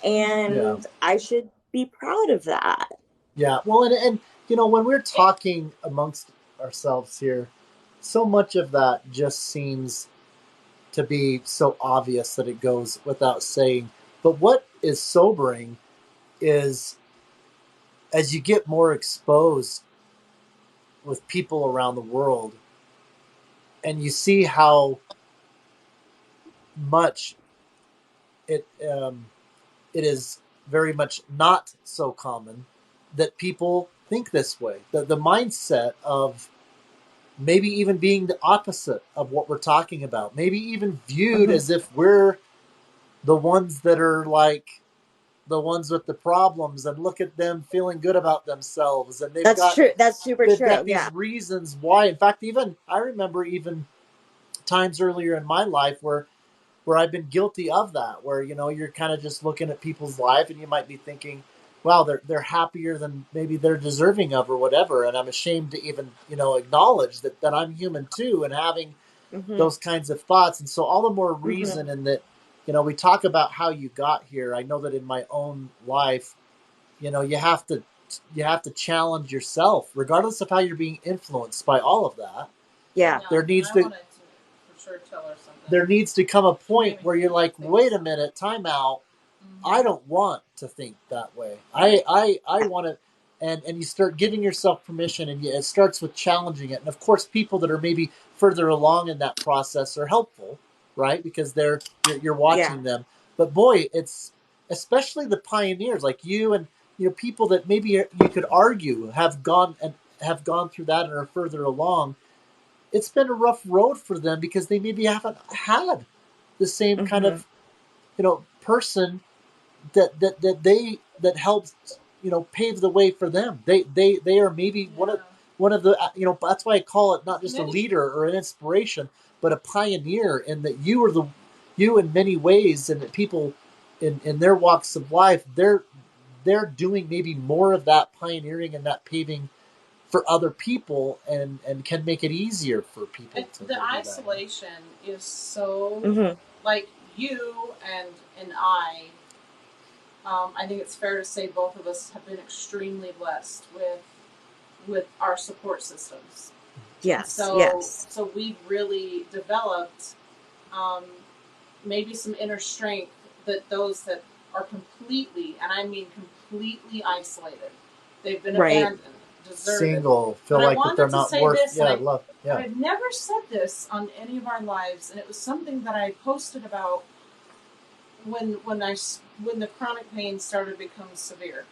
and I should be proud of that. Yeah. Well, and you know, when we're talking amongst ourselves here, so much of that just seems to be so obvious that it goes without saying. But what is sobering is as you get more exposed with people around the world and you see how much it is very much not so common that people think this way. The mindset of maybe even being the opposite of what we're talking about, maybe even viewed as if we're the ones that are like the ones with the problems, and look at them feeling good about themselves. And true. That's super true. Got these reasons why. In fact, even I remember even times earlier in my life where I've been guilty of that, where, you know, you're kind of just looking at people's life and you might be thinking, wow, they're happier than maybe they're deserving of or whatever. And I'm ashamed to even, you know, acknowledge that I'm human too and having those kinds of thoughts. And so all the more reason in that, you know, we talk about how you got here. I know that in my own life, you know, you have to challenge yourself, regardless of how you're being influenced by all of that. Yeah. There needs to come a point where you're like, wait a minute, time out. I don't want to think that way. I want to, and you start giving yourself permission, and it starts with challenging it. And of course, people that are maybe further along in that process are helpful, right? Because you're watching them. But boy, it's especially the pioneers like you and, you know, people that maybe you could argue have gone through that and are further along. It's been a rough road for them because they maybe haven't had the same kind of, you know, person that helps, pave the way for them. They are maybe one of the, that's why I call it not just a leader or an inspiration, but a pioneer, and that you in many ways, and that people in their walks of life, they're doing maybe more of that pioneering and that paving for other people, and can make it easier for people to the isolation that. Is so Mm-hmm. like you and I think it's fair to say both of us have been extremely blessed with our support systems. Yes. So we've really developed maybe some inner strength that those that are completely, and I mean completely isolated, they've been abandoned, deserted, single, feel like that they're not worth. This, I've never said this on any of our lives, and it was something that I posted about when the chronic pain started to become severe,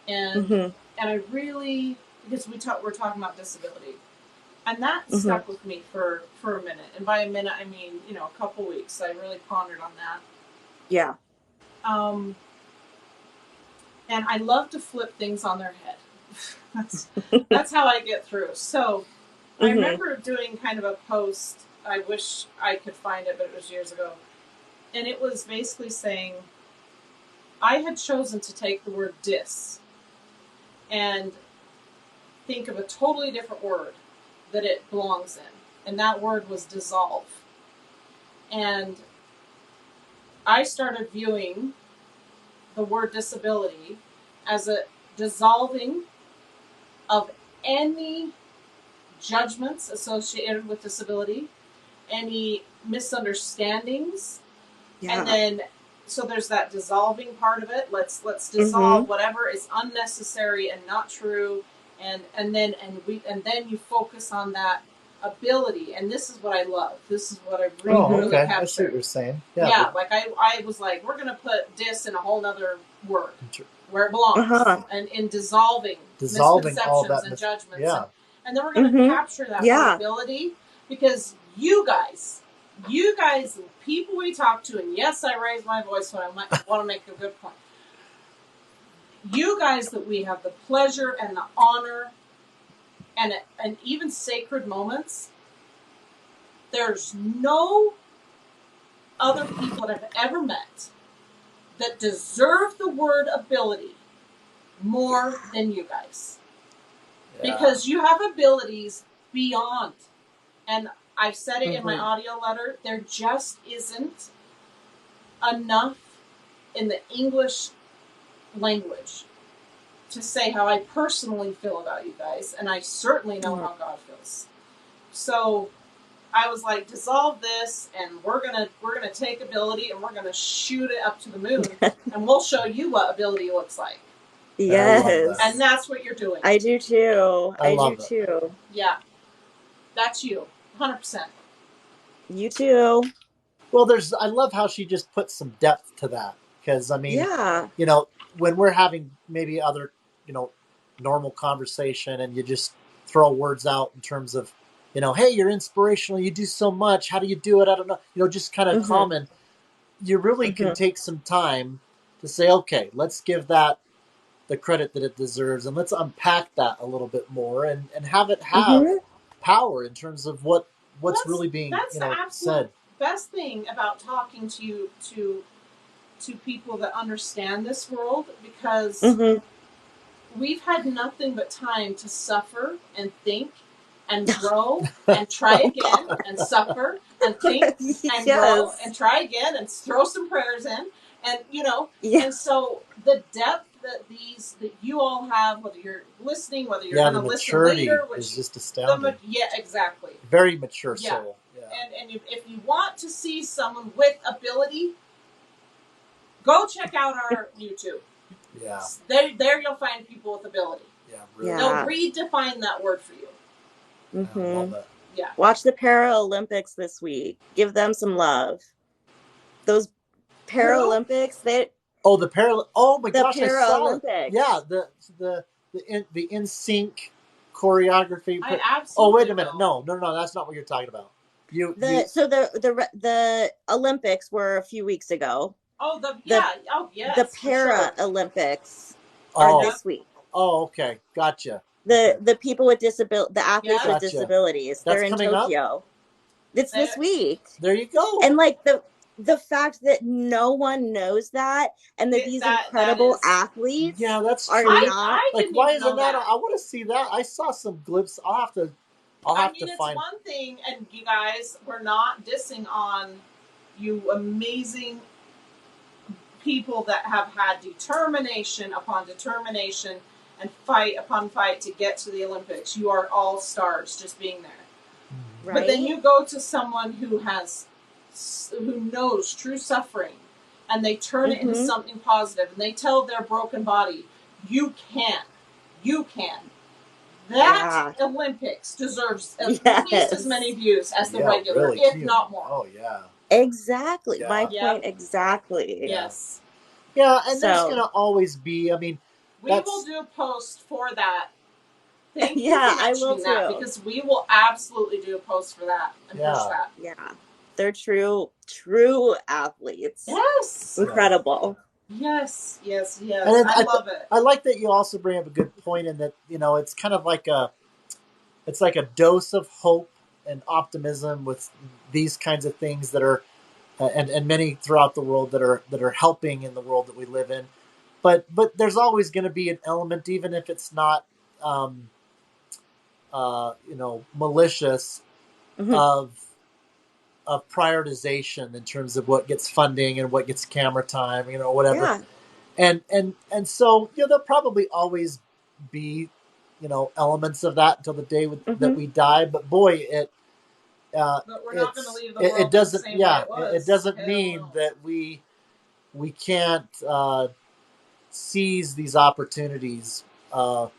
and and I really, because we're talking about disability, and that stuck with me for a minute, and by a minute I mean a couple weeks. I really pondered on that. Yeah. And I love to flip things on their head. That's how I get through. So I remember doing kind of a post. I wish I could find it, but it was years ago. And it was basically saying I had chosen to take the word dis and think of a totally different word that it belongs in. And that word was dissolve. And I started viewing the word disability as a dissolving of any judgments associated with disability, any misunderstandings, and then so there's that dissolving part of it. Let's dissolve whatever is unnecessary and not true, and then you focus on that ability. And this is what I love. This is what I really captured. I see what you're saying. Yeah, like I was like, we're gonna put dis in a whole other word where it belongs, and in dissolving misconceptions all that and judgments, and then we're gonna capture that ability, because you guys, people we talk to, and yes, I raise my voice when I want to make a good point. You guys that we have the pleasure and the honor and even sacred moments, there's no other people that I've ever met that deserve the word ability more than you guys. Because you have abilities beyond. And I've said it in my audio letter, there just isn't enough in the English language to say how I personally feel about you guys, and I certainly know how God feels. So I was like, dissolve this, and we're gonna take ability and we're gonna shoot it up to the moon, and we'll show you what ability looks like. Yes, and that's what you're doing. I do too. I do too. Yeah, that's you, 100%. You too. Well, I love how she just put some depth to that, because I mean, when we're having maybe other, normal conversation, and you just throw words out in terms of, hey, you're inspirational, you do so much, how do you do it? I don't know, just kind of common. You really can take some time to say, okay, let's give that the credit that it deserves, and let's unpack that a little bit more, and have it have power in terms of what's really being the said. Best thing about talking to people that understand this world, because we've had nothing but time to suffer and think and grow and try again and suffer and think and grow and try again and throw some prayers in, and and so the depth that you all have, whether you're listening, whether you're going to listen later, which is just astounding. Exactly. Very mature soul. And if you want to see someone with ability, go check out our YouTube. Yeah. There you'll find people with ability. Yeah, really. They'll redefine that word for you. Mm-hmm. I love that. Yeah. Watch the Paralympics this week. Give them some love. Those Paralympics, the Oh my gosh, I saw it. Paralympics. Yeah, the NSYNC choreography. I absolutely. Oh, wait a minute. No, that's not what you're talking about. So the Olympics were a few weeks ago. Oh, The yes. Paralympics are this week. Oh, okay. Gotcha. The people with the athletes with Gotcha. disabilities. That's they're in coming Tokyo. up? It's this week. There you go. And like the fact that no one knows that, and that these incredible athletes that's are true. not Like, why isn't that? I want to see that. I saw some glimpses. I'll have to it's find. one thing, and you guys, we're not dissing on you amazing people that have had determination upon determination and fight upon fight to get to the Olympics. You are all stars just being there. Right? But then you go to someone who knows true suffering, and they turn it into something positive, and they tell their broken body, you can. That Olympics deserves at least as many views as the regular, really, if not more. Oh, yeah. Exactly. Yeah. My point exactly. Yes. Yeah, and there's going to always be, we will do a post for that. Thank you for mentioning that, because we will absolutely do a post for that and push that. Yeah. They're true athletes. Yes. Incredible. Yes. And I love it. I like that you also bring up a good point in that, it's kind of like a dose of hope and optimism with these kinds of things that are, and many throughout the world that are helping in the world that we live in. But there's always going to be an element, even if it's not, malicious, of prioritization in terms of what gets funding and what gets camera time, whatever. Yeah. And so, there'll probably always be, elements of that until the day that we die. But boy, but we're not going to leave the world the same way it was. It doesn't mean that we can't seize these opportunities that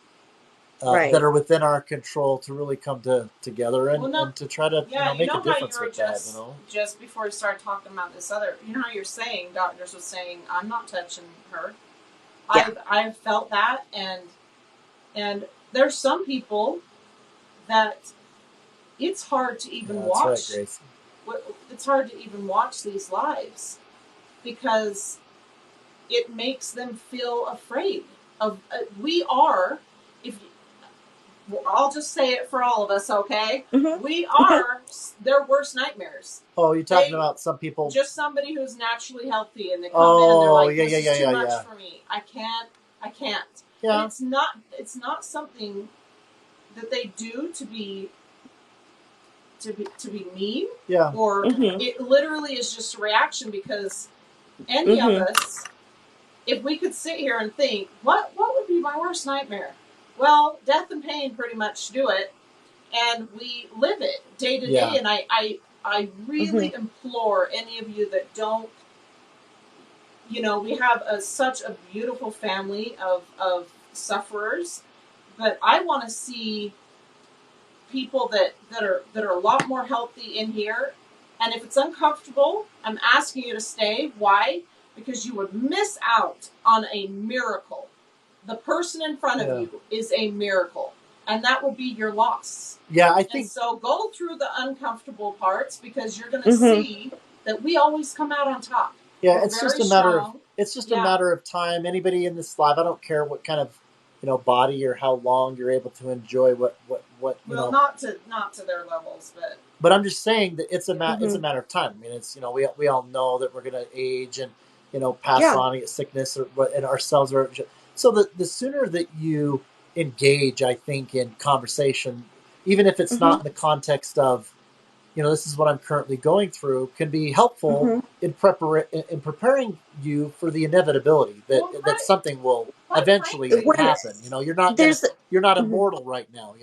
are within our control to really come together and to try to make a difference with that. Just before we start talking about this other, how you're saying, doctors was saying, I'm not touching her. Yeah. I've felt that, and there's some people that it's hard to even watch. Right, Grace. It's hard to even watch these lives because it makes them feel afraid of. I'll just say it for all of us, okay? We are their worst nightmares. Oh, you're talking about some people? Just somebody who's naturally healthy, and they come in and they're like, "This is too much for me. I can't." Yeah. And it's not something that they do to be mean. Yeah. Or it literally is just a reaction, because any of us, if we could sit here and think, what would be my worst nightmare? Well, death and pain pretty much do it, and we live it day to day. And I really implore any of you that don't, we have such a beautiful family of sufferers, but I want to see people that are a lot more healthy in here. And if it's uncomfortable, I'm asking you to stay. Why? Because you would miss out on a miracle. The person in front of you is a miracle, and that will be your loss. Yeah, I think. And so go through the uncomfortable parts, because you're going to see that we always come out on top. Yeah, it's just a matter of time. Anybody in this live, I don't care what kind of body or how long you're able to enjoy what not to their levels, but I'm just saying that it's a matter of time. I mean, it's we all know that we're going to age and pass on, get sickness, and ourselves are. So the sooner that you engage, I think, in conversation, even if it's not in the context of, this is what I'm currently going through, can be helpful in preparing you for the inevitability that something will eventually happen. You're not immortal right now.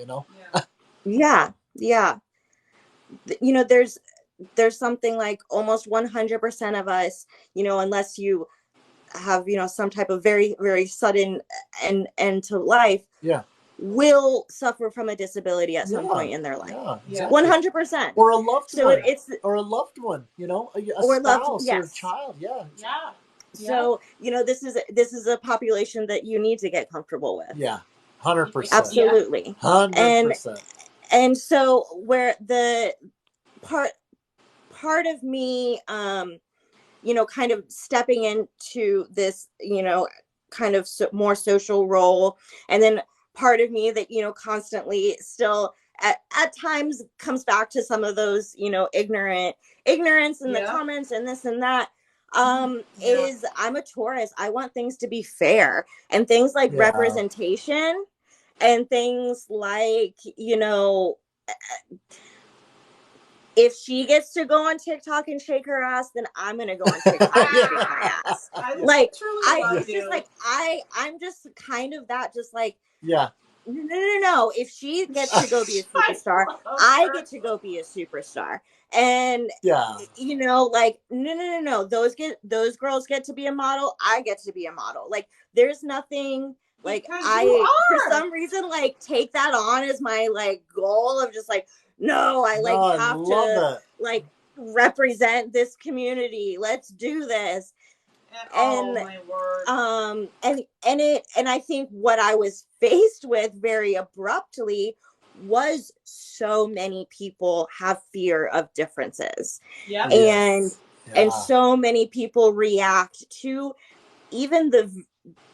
Yeah. There's something like almost 100% of us, unless you have some type of very, very sudden end to life, will suffer from a disability at some point in their life. 100%. Or a loved one. Or a loved one, a spouse or a child. So this is a population that you need to get comfortable with. 100%. Absolutely. 100%. And so where the part of me kind of stepping into this, kind of more social role. And then part of me that, you know, constantly still at times comes back to some of those, you know, ignorance in the comments and this and that. Is I'm a Taurus. I want things to be fair, and things like representation and things like, you know, if she gets to go on TikTok and shake her ass, then I'm gonna go on TikTok and shake my ass. It's just like I'm just kind of that, just like no. If she gets to go be a superstar, I get to go be a superstar. And you know, like no. Those girls get to be a model. I get to be a model. Like there's nothing like for some reason like take that on as my like goal of just like no, I like have to like represent this community. Let's do this. And my word. And I think what I was faced with very abruptly was so many people have fear of differences. And so many people react to even the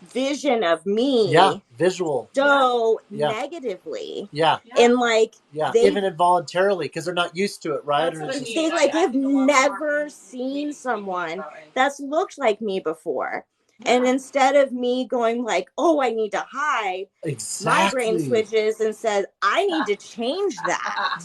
vision of me so negatively and like even involuntarily because they're not used to it, right? They like have never seen someone that's looked like me before. And instead of me going like, oh, I need to hide, my brain switches and says, I need to change that.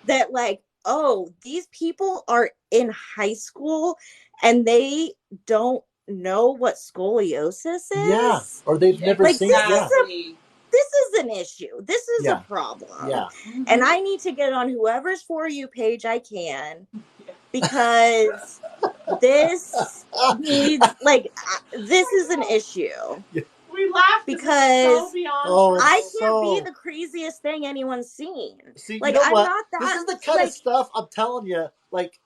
That like, oh, these people are in high school and they don't know what scoliosis is. Or they've never like, seen this is an issue. This is a problem. And I need to get on whoever's For You page I can because this needs like this is an issue. We laughed because I can't be so the craziest thing anyone's seen. See, like you know I'm what? not that. This is the kind of stuff I'm telling you. Like,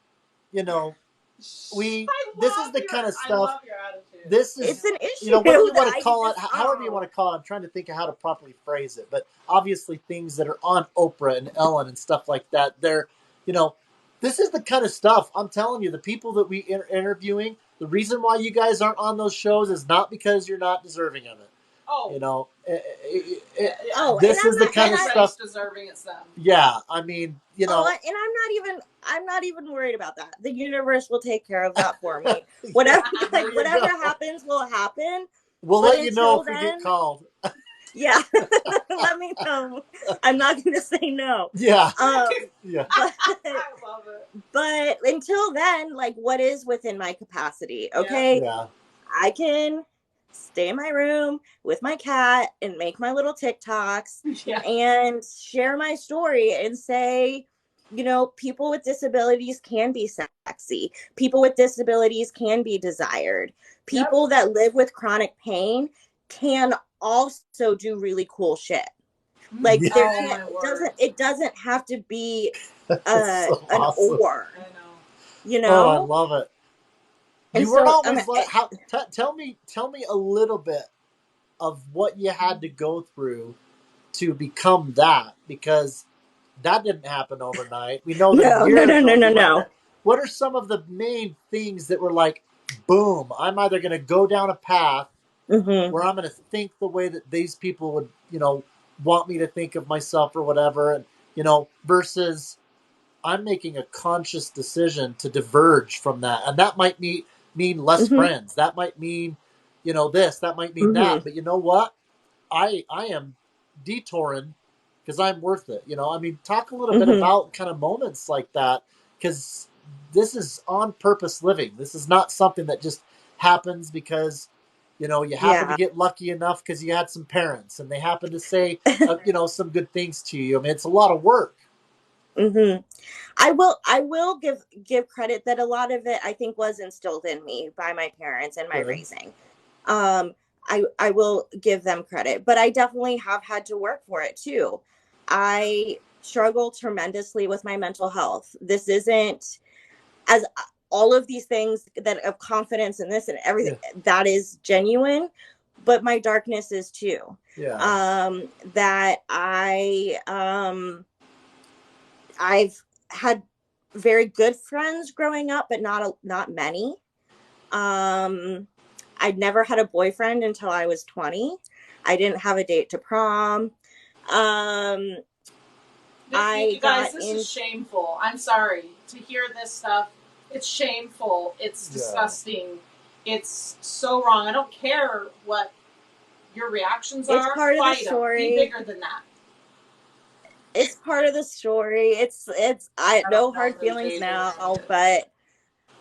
you know, this is the kind of stuff. I love your attitude. This is, it's an issue. You know, what do you want to call it? However you want to call it. I'm trying to think of how to properly phrase it. But obviously, things that are on Oprah and Ellen and stuff like that, they're, you know, this is the kind of stuff I'm telling you. The people that we interviewing, the reason why you guys aren't on those shows is not because you're not deserving of it. You know, this is the kind of stuff deserving. It's them. Yeah, I mean, you know, and I'm not even worried about that. The universe will take care of that for me. Whatever happens will happen. We'll let you know if we get called. Yeah, let me know. I'm not going to say no. Yeah, I love it. But until then, like, what is within my capacity? Okay, I can stay in my room with my cat and make my little TikToks and share my story and say, you know, people with disabilities can be sexy. People with disabilities can be desired. People that live with chronic pain can also do really cool shit. Like it doesn't have to be an or. I know. You know? Oh, I love it. You weren't always tell me a little bit of what you had to go through to become that, because that didn't happen overnight. We know that. No. What are some of the main things that were like, boom, I'm either going to go down a path where I'm going to think the way that these people would, you know, want me to think of myself or whatever, and you know, versus I'm making a conscious decision to diverge from that, and that might mean less friends. That might mean, you know, this. That might mean that. But you know what? I am detouring because I'm worth it. You know, I mean, talk a little bit about kind of moments like that, because this is on purpose living. This is not something that just happens because, you know, you happen to get lucky enough because you had some parents and they happen to say, you know, some good things to you. I mean, it's a lot of work. I will give credit that a lot of it I think was instilled in me by my parents and my raising. I will give them credit, but I definitely have had to work for it too. I struggle tremendously with my mental health. This isn't as all of these things that of confidence in this and everything that is genuine, but my darkness is too. That I've had very good friends growing up, but not many. I I'd never had a boyfriend until I was 20. I didn't have a date to prom. You guys, this is shameful. I'm sorry to hear this stuff. It's shameful. It's disgusting. It's so wrong. I don't care what your reactions are. It's part of the story. Be bigger than that. It's part of the story. I no hard feelings now, but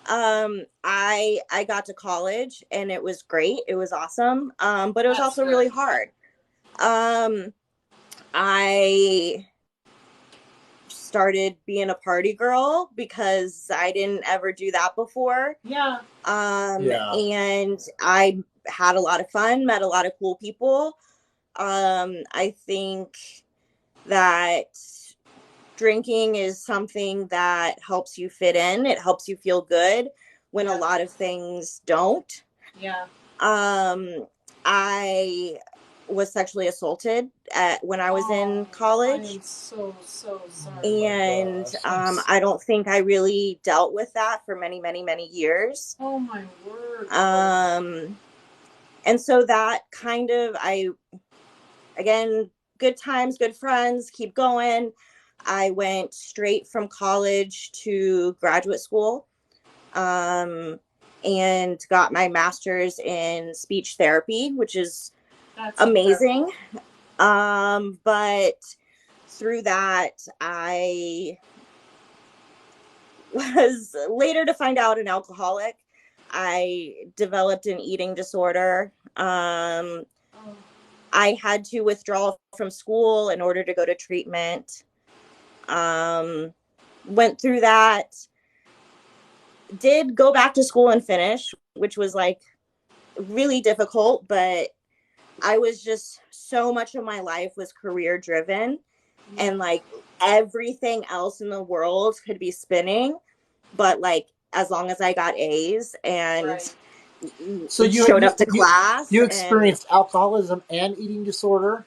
I got to college and it was great. It was awesome. But it was also really hard. I started being a party girl because I didn't ever do that before. Yeah. And I had a lot of fun, met a lot of cool people. I think that drinking is something that helps you fit in. It helps you feel good when a lot of things don't. Yeah. I was sexually assaulted when I was in college. I am so sorry. And I don't think I really dealt with that for many, many, many years. Oh my word. And so that kind of, again, good times, good friends, keep going. I went straight from college to graduate school, and got my master's in speech therapy, which is amazing. But through that, I was later to find out an alcoholic. I developed an eating disorder. I had to withdraw from school in order to go to treatment. Went through that, did go back to school and finish, which was like really difficult, but I was just, so much of my life was career driven, and like everything else in the world could be spinning, but like as long as I got A's and so you showed up to class. You experienced alcoholism and eating disorder?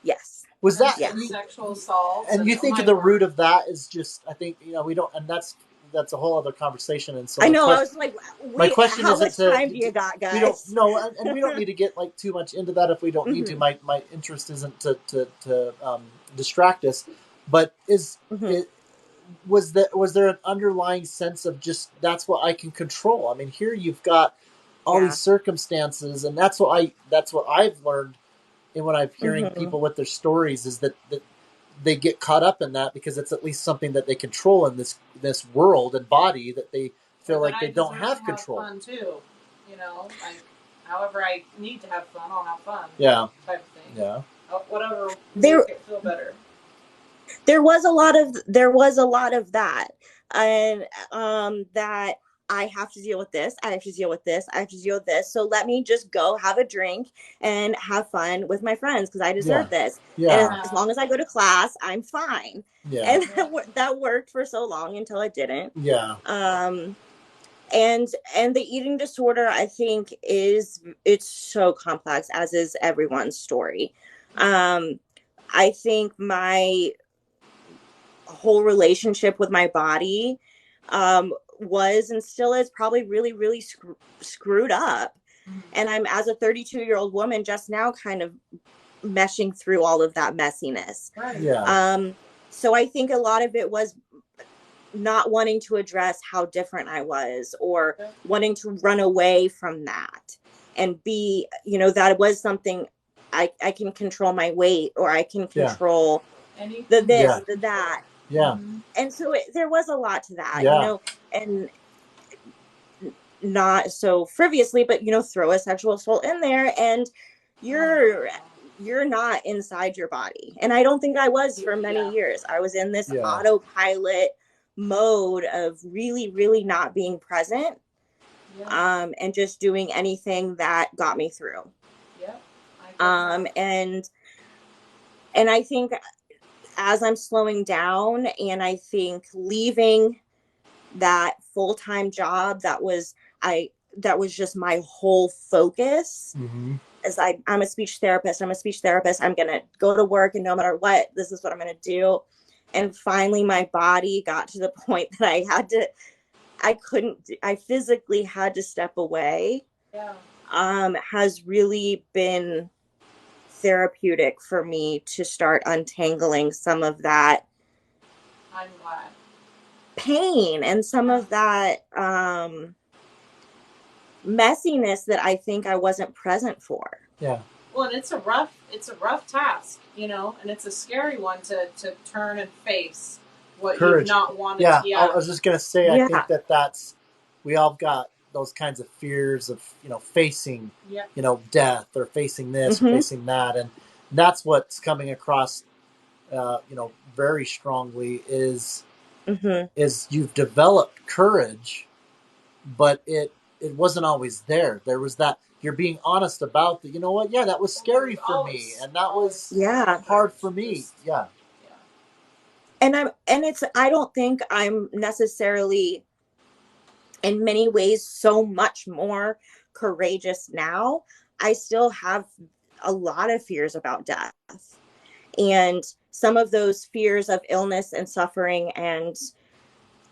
Yes. Was that sexual assault? And you think the root of that is just, I think, we don't, and that's a whole other conversation. And so I know, I was like, my question how is, much time do you got, guys? We don't know, and we don't need to get like too much into that if we don't need to. My interest isn't to distract us, but was there an underlying sense of just, that's what I can control? I mean, here you've got all these circumstances, and that's what I've learned. And when I'm hearing people with their stories is that they get caught up in that because it's at least something that they control in this world and body that they feel like they don't have control. Fun too, however I need to have fun, I'll have fun. Yeah. Type of thing. Yeah. Whatever makes it feel better. There was a lot of that, and that I have to deal with this. I have to deal with this. I have to deal with this. So let me just go have a drink and have fun with my friends because I deserve this. Yeah. And as long as I go to class, I'm fine. Yeah. And that worked for so long until it didn't. Yeah. And the eating disorder, I think, it's so complex, as is everyone's story. I think my whole relationship with my body was and still is probably really, really screwed up. And I'm, as a 32-year-old woman, just now kind of meshing through all of that messiness. Right. Yeah. So I think a lot of it was not wanting to address how different I was, or wanting to run away from that and be, that was something I can control my weight, or I can control the that. Yeah. And so there was a lot to that, Yeah. and not so frivolously, but, throw a sexual assault in there and you're not inside your body. And I don't think I was for many years. I was in this autopilot mode of really, really not being present, and just doing anything that got me through. And I think as I'm slowing down, and I think leaving that full-time job that was just my whole focus, as I'm a speech therapist. I'm going to go to work, and no matter what, this is what I'm going to do. And finally my body got to the point that I physically had to step away has really been therapeutic for me to start untangling some of that I'm glad. pain and some of that messiness that I think I wasn't present for. Yeah. Well, and it's a rough task, you know, and it's a scary one to turn and face what Courage. you've not wanted. Yeah, Yeah. I was just gonna say, I think that's we all got those kinds of fears of, you know, facing, you know, death or facing this or facing that, and that's what's coming across, you know, very strongly is you've developed courage, but it wasn't always there. There was that you're being honest about that. You know what? Yeah, that was scary for me, and that was hard for me. Yeah. And I don't think I'm necessarily in many ways so much more courageous now. I still have a lot of fears about death. And some of those fears of illness and suffering and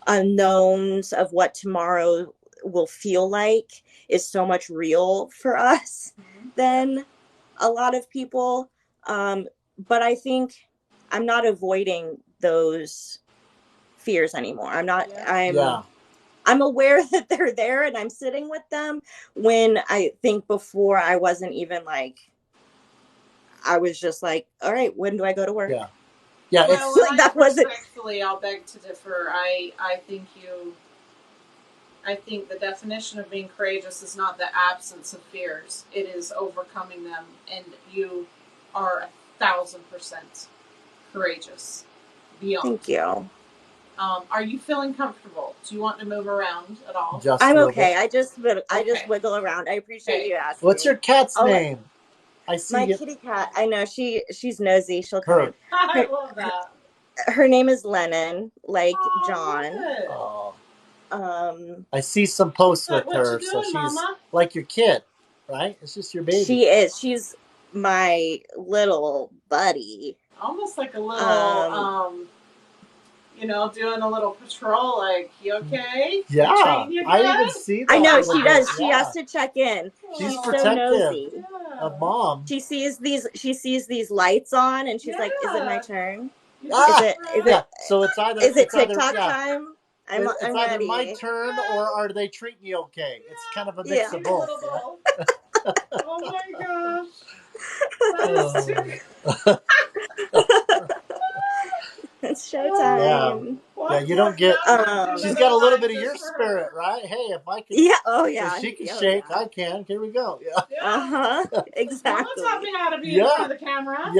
unknowns of what tomorrow will feel like is so much real for us than a lot of people. But I think I'm not avoiding those fears anymore. I'm aware that they're there and I'm sitting with them, when I think before I wasn't even like, I was just like, all right, when do I go to work? Yeah. Yeah. Well, It's like, that respectfully, I'll beg to differ. I think the definition of being courageous is not the absence of fears. It is overcoming them, and you are 1,000% courageous. Beyond. Thank you. Are you feeling comfortable? Do you want to move around at all? I'm okay. I just wiggle around. I appreciate you asking. What's your cat's name? I see my kitty cat. I know she's nosy. She'll come in. I love that. Her name is Lennon, like John. Oh. I see some posts with her, so she's Mama? Like your kid, right? It's just your baby. She is. She's my little buddy. Almost like a little, you know, doing a little patrol. Like, you okay? Yeah, I even see that. I know she does. She has to check in. She's protective so nosy of mom. She sees these lights on, and she's like, "Is it my turn? Is it? Yeah. So it's either is it TikTok time? I'm it's either ready. My turn, or are they treating you okay? It's kind of a mix of both. Oh my gosh. That is It's showtime. Yeah, you don't get. She's got a little bit of your spirit, right? Hey, if I can. Yeah. Oh yeah. If she can shake, I can. Here we go. Yeah. Exactly. Mama taught me how to be in front of the camera.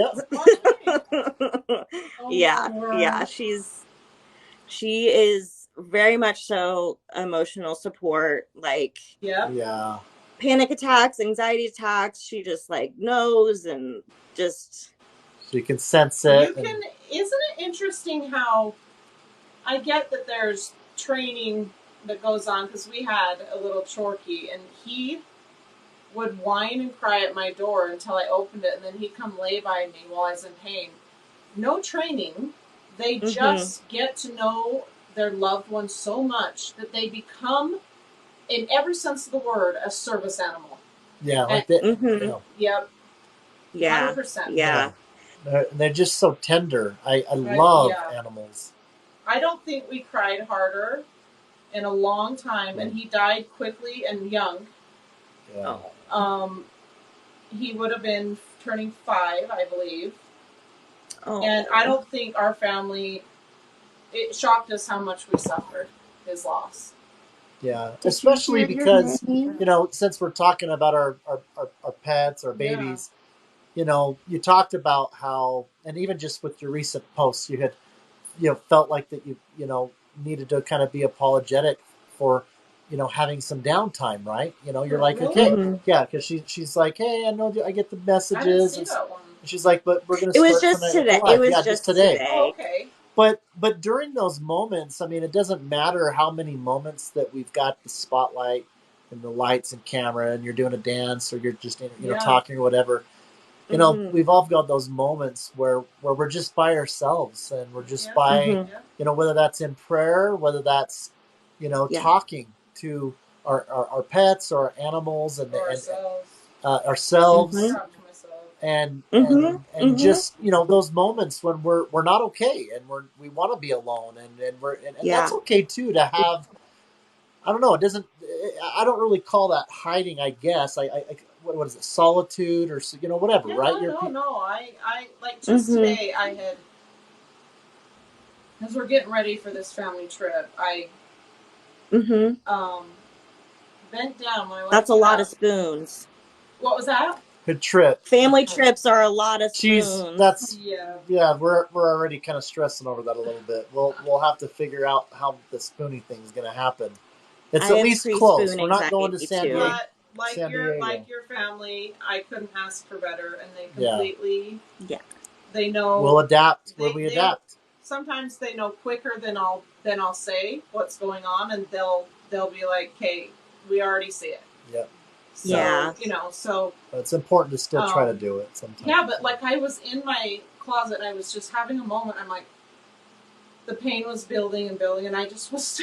Yeah. She is very much so emotional support. Like. Yeah. Panic attacks, anxiety attacks. She just like knows and just. She can sense it. Isn't it interesting how I get that there's training that goes on, because we had a little Chorky and he would whine and cry at my door until I opened it, and then he'd come lay by me while I was in pain. No training. They just get to know their loved ones so much that they become, in every sense of the word, a service animal. Yeah, like that. You know. Yep. Yeah. 100%. Yeah. They're just so tender. I love animals. I don't think we cried harder in a long time, and he died quickly and young. Yeah. He would have been turning 5, I believe. Oh. And I don't think our family, it shocked us how much we suffered his loss. Yeah, especially because, you know, since we're talking about our pets, our babies, you know, you talked about how, and even just with your recent posts, you had, you know, felt like that you know, needed to kind of be apologetic for, you know, having some downtime, right? You know, you're like, okay, yeah, because she's like, hey, I know I get the messages. I didn't see that one. She's like, but we're gonna. It was just today. It was just today. Oh, okay. But during those moments, I mean, it doesn't matter how many moments that we've got the spotlight and the lights and camera, and you're doing a dance or you're just, you know, talking or whatever. You know, we've all got those moments where we're just by ourselves, and we're just by, you know, whether that's in prayer, whether that's, you know, talking to our pets or our animals and or ourselves. Ourselves. Mhm. Talk to myself. And Mhm. and Mhm. just, you know, those moments when we're not okay and we want to be alone, and that's Yeah. okay too, to have. I don't know. It doesn't. I don't really call that hiding. I guess. What is it? Solitude, or, you know, whatever. Yeah, right? no. I like just Mhm. today. I had, as we're getting ready for this family trip, I Mhm. bent down. My wife That's a and lot I. of spoons. What was that? Good trip. Family trips are a lot of She's spoons. that's Yeah. yeah. We're already kind of stressing over that a little bit. We'll have to figure out how the spooning thing is going to happen. It's I at have least close. pre-spoon We're not going to anxiety San too. Diego. But San Diego. like your family, I couldn't ask for better, and they Yeah. completely. Yeah. They know. We'll adapt. We adapt. Sometimes they know quicker than I'll say what's going on, and they'll be like, "Hey, we already see it." Yeah. So, Yeah. you know, so But it's important to still try to do it sometimes. yeah, but like I was in my closet and I was just having a moment. I'm like, the pain was building and building, and I just was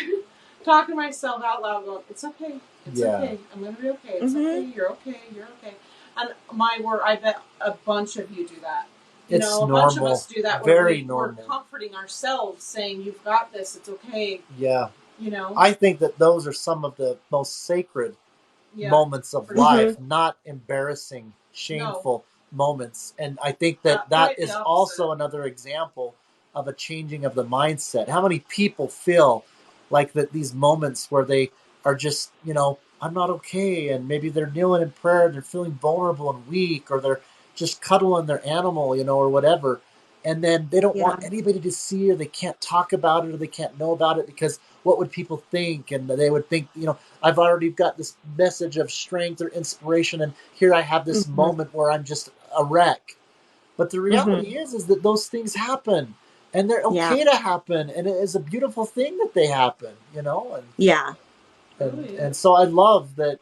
talking to myself out loud, going, "It's okay. It's okay. I'm gonna be okay. It's Mhm. okay. You're okay. You're okay." And my word, I bet a bunch of you do that. You It's know, a normal. bunch of us do that. Very we're normal. comforting ourselves, saying, "You've got this. It's okay." Yeah. You know, I think that those are some of the most sacred moments of life, not embarrassing, shameful moments. And I think that that is also another example of a changing of the mindset. How many people feel like that these moments where they are just, you know, I'm not okay, and maybe they're kneeling in prayer, they're feeling vulnerable and weak, or they're just cuddling their animal, you know, or whatever. And then they don't want anybody to see, or they can't talk about it, or they can't know about it because what would people think? And they would think, you know, I've already got this message of strength or inspiration, and here I have this moment where I'm just a wreck. But the reality is that those things happen, and they're okay to happen, and it is a beautiful thing that they happen, you know. And so I love that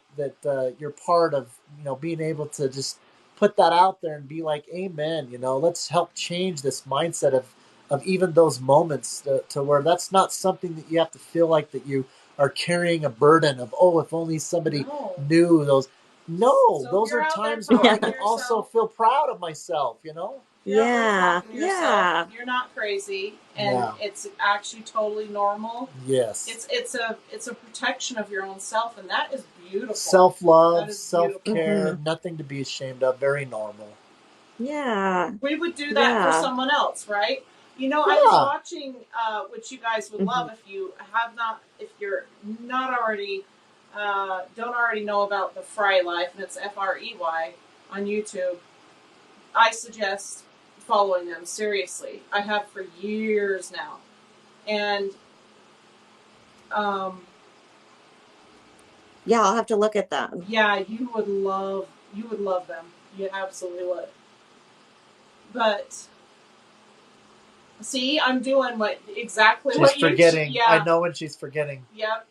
you're part of, you know, being able to just put that out there and be like, amen, you know, let's help change this mindset of even those moments to where that's not something that you have to feel like that you are carrying a burden of, oh, if only somebody knew those. No, so those are times where I can also feel proud of myself, you know? Yeah. You're not crazy, and it's actually totally normal. Yes. It's a protection of your own self, and that is beautiful. Self-love, self-care, nothing to be ashamed of, very normal. Yeah. We would do that for someone else, right? You know, I was watching, which you guys would love if you're not already, don't already know about the Fry Life, and it's Frey on YouTube. I suggest following them, seriously. I have for years now. And, yeah, I'll have to look at them. Yeah, you would love them. You absolutely would. But see, I'm doing exactly what you're forgetting. Yeah. I know when she's forgetting. Yep.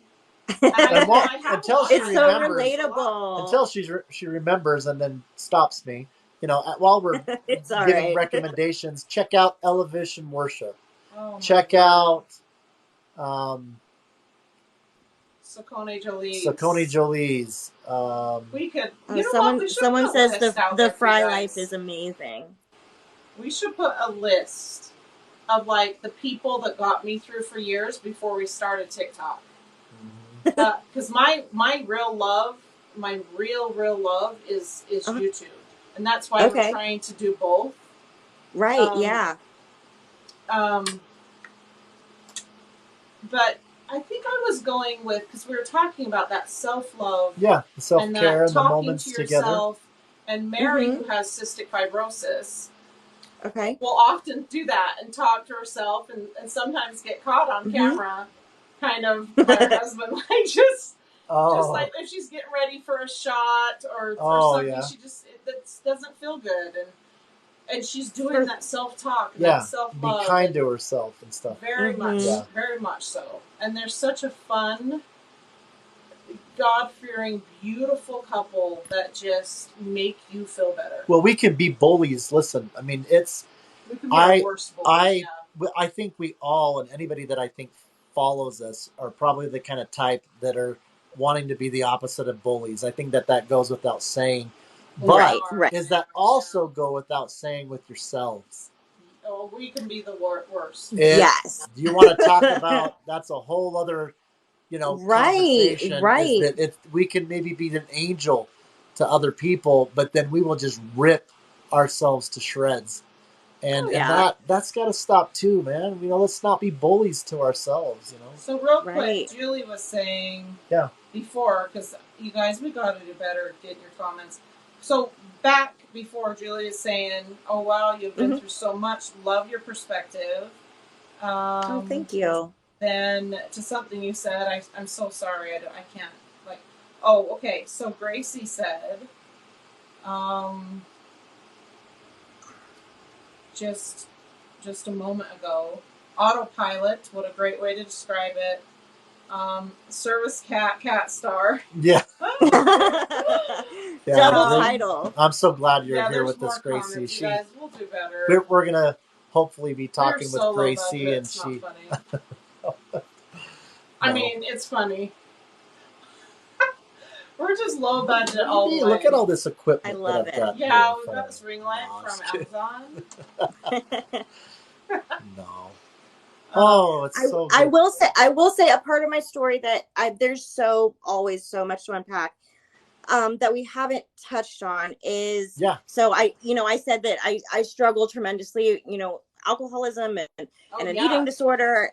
Until she it's remembers. So relatable. Until she remembers and then stops me. You know, while we're giving recommendations, check out Elevation Worship. Check out Saucony Jolie's. Saucony Jolie's. We could. Someone says the Fry Life is amazing. We should put a list of like the people that got me through for years before we started TikTok. Because my real love, my real love is YouTube, and that's why we're trying to do both. Right. Yeah. But I think I was going with, because we were talking about that self-love. Yeah, the self-care and the moments talking to yourself. Together. And Mary, who has cystic fibrosis, will often do that and talk to herself, and sometimes get caught on camera, kind of by her husband, like just like if she's getting ready for a shot or something, she just it doesn't feel good, and she's doing that self-talk, and that self-love. Be kind to herself and stuff. Very much so. And they're such a fun, God-fearing, beautiful couple that just make you feel better. Well, we can be bullies. Listen, I mean, we can be our worst bullies, I think we all, and anybody that I think follows us, are probably the kind of type that are wanting to be the opposite of bullies. I think that goes without saying. But right. Does that also go without saying with yourselves? Oh, we can be the worst. Yes. Do you want to talk about, that's a whole other, conversation. Right. Is that we can maybe be an angel to other people, but then we will just rip ourselves to shreds. And that's got to stop too, man. Let's not be bullies to ourselves. So real quick, Julie was saying before, because you guys, we got to do better getting your comments. So back before, Julie is saying, "Oh wow, you've been through so much. Love your perspective." Thank you. Then to something you said, I'm so sorry. I can't like. Oh, okay. So Gracie said, just a moment ago, autopilot. What a great way to describe it. Service cat star. Yeah. Double title. I'm so glad you're here with us, Gracie. You guys, we'll do better. We're gonna hopefully be talking with Gracie, and it's not funny. I mean, it's funny. We're just low budget all the way. Look at all this equipment. I love it. Yeah, we've got this ring light from Amazon. No. Oh, it's so good. I will say a part of my story that there's always so much to unpack that we haven't touched on is so I said that I struggle tremendously, alcoholism and an eating disorder.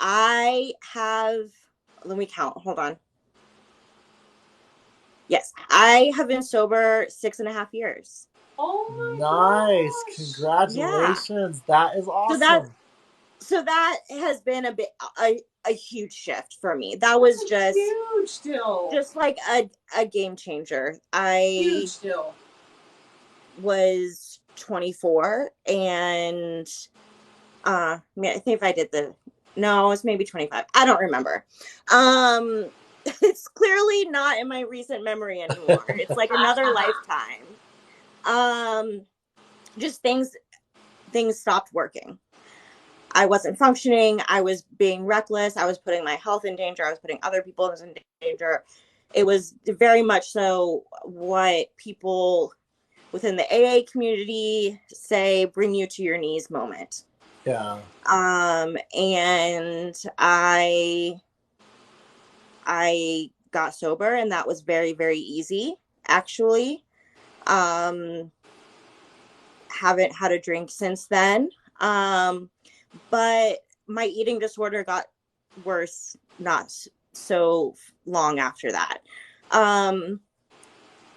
I have, let me count, hold on. Yes, I have been sober 6.5 years. Oh my nice. gosh. Congratulations. That is awesome. So that has been a huge shift for me. That was just huge deal. Just like a game changer. Huge deal. Was 24 and I think if I did it was maybe 25. I don't remember. It's clearly not in my recent memory anymore. It's like another lifetime. Just things stopped working. I wasn't functioning. I was being reckless. I was putting my health in danger. I was putting other people's in danger. It was very much so what people within the AA community say, bring you to your knees moment. Yeah. And I got sober, and that was very, very easy, actually. Haven't had a drink since then. But my eating disorder got worse not so long after that.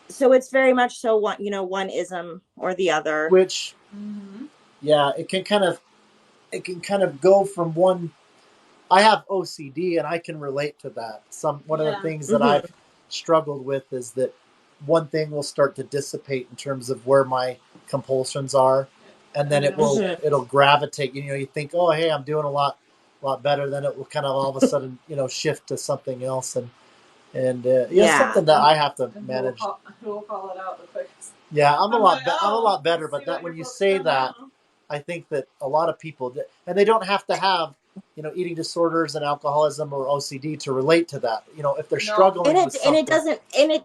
So it's very much so one ism or the other. Which, it can kind of go from one. I have OCD, and I can relate to that. One of the things that I've struggled with is that one thing will start to dissipate in terms of where my compulsions are, and then it'll gravitate. You think, oh, hey, I'm doing a lot better. Then it will kind of all of a sudden, shift to something else, and something that I have to manage. Who will call it out the quickest? Yeah, I'm a lot better. But that when you say that, I think that a lot of people, and they don't have to have, eating disorders and alcoholism or OCD to relate to that. If they're struggling with something. And it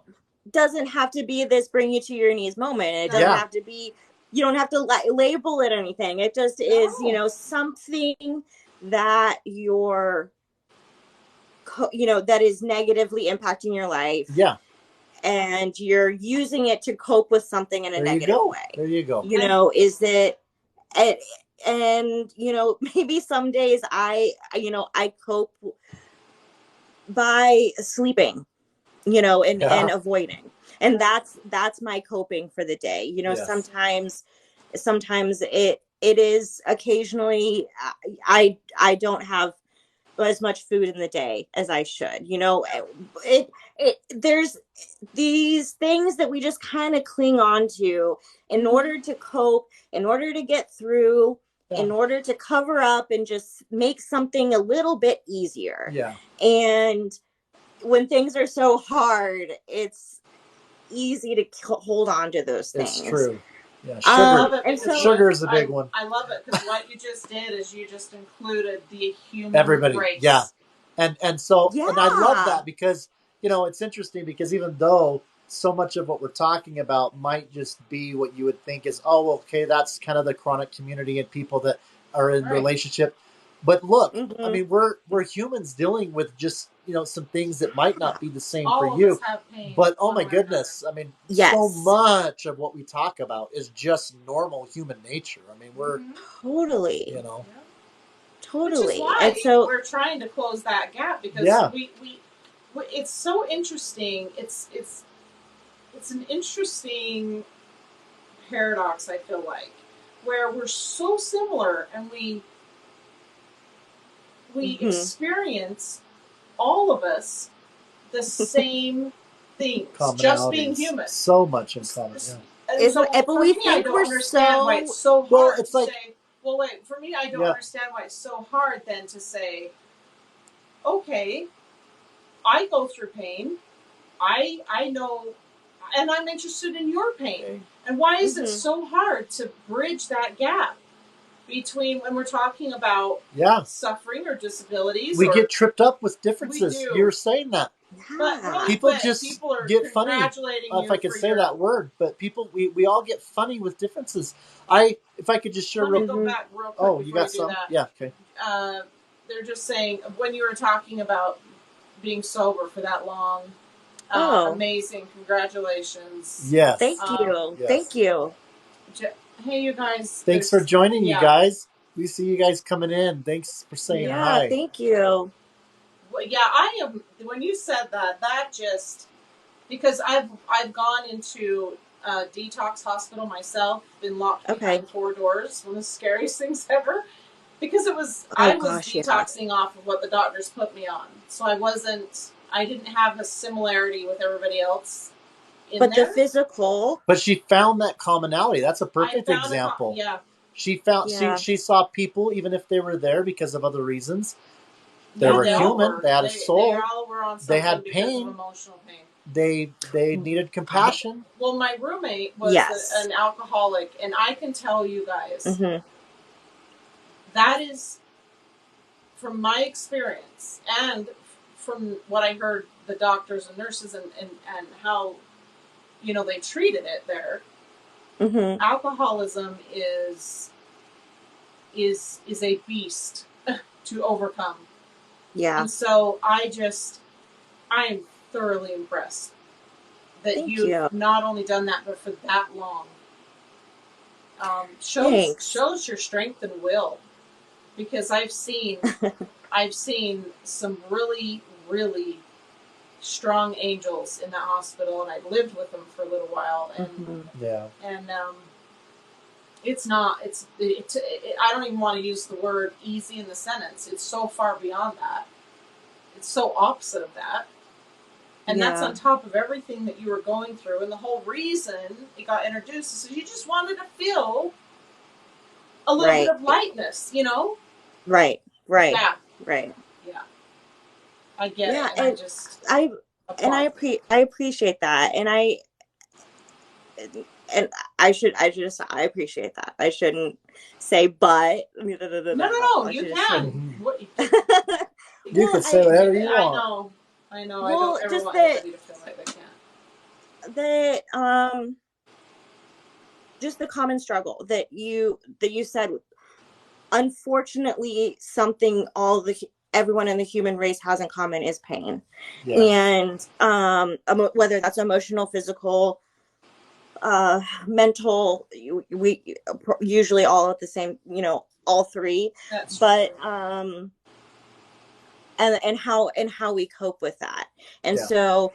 doesn't have to be this bring you to your knees moment. It doesn't have to be, you don't have to label it or anything. It just is, something that that is negatively impacting your life. Yeah. And you're using it to cope with something in a negative way. There you go. Is that and maybe some days I cope by sleeping, and avoiding. And that's my coping for the day. Sometimes it is occasionally I don't have as much food in the day as I should. There's these things that we just kind of cling on to in order to cope, in order to get through, in order to cover up and just make something a little bit easier. Yeah. And when things are so hard, it's easy to hold on to those things. It's true. Yeah, sugar is a big one. I love it because what you just did is you just included the human everybody. race. Yeah. And so, Yeah. and I love that because, you know, it's interesting because even though so much of what we're talking about might just be what you would think is, oh, okay, that's kind of the chronic community and people that are in relationship. But look, I mean, we're humans dealing with just, you know, some things that might not be the same All for of you. us have pain, but oh my goodness, I mean, so much of what we talk about is just normal human nature. I mean, we're totally, you know, totally. Which is why and so we're trying to close that gap because we it's so interesting. It's an interesting paradox, I feel like, where we're so similar and we experience, all of us, the same things, just being human. So much in common, And so for me, I don't understand why it's so hard to say, well, wait, for me, I don't understand why it's so hard then to say, okay, I go through pain. I know, and I'm interested in your pain. Okay. And why is it so hard to bridge that gap between when we're talking about suffering or disabilities? We get tripped up with differences. You're saying that. But really people are get funny. If I could say that word, but people, we all get funny with differences. If I could just share Let me go back real quick. Oh, you got some? Yeah, okay. They're just saying, when you were talking about being sober for that long, amazing, congratulations. Yes. Thank you. Yes. Thank you. Hey, you guys. Thanks for joining, you guys. We see you guys coming in. Thanks for saying hi. Yeah, thank you. Well, yeah, I am. When you said that, that just, because I've gone into a detox hospital myself, been locked behind 4 doors, one of the scariest things ever, because it was I was detoxing off of what the doctors put me on, so I didn't have a similarity with everybody else. But the physical. But she found that commonality. That's a perfect example. She found she saw people, even if they were there because of other reasons. They were human. They had a soul. They all were on they had pain. Emotional pain. They needed compassion. Well, my roommate was an alcoholic, and I can tell you guys that is, from my experience and from what I heard the doctors and nurses and how, you know, they treated it there. Alcoholism is a beast to overcome. Yeah. And so I am thoroughly impressed that you've not only done that, but for that long. Shows your strength and will, because I've seen some really, really strong angels in that hospital, and I've lived with them for a little while, and I don't even want to use the word easy in the sentence. It's so far beyond that. It's so opposite of that. And that's on top of everything that you were going through. And the whole reason it got introduced is you just wanted to feel a little bit of lightness, you know? Right. Yeah. Right. Yeah. I get it. And I appreciate that. And I appreciate that. I shouldn't say but. No, you can. You can say whatever you want. I know. Well, I don't ever want anybody to feel like they can't. That just the common struggle that you said. Unfortunately, something everyone in the human race has in common is pain, and whether that's emotional, physical, mental, we usually all at the same, you know, all three. That's true. And how we cope with that. And so,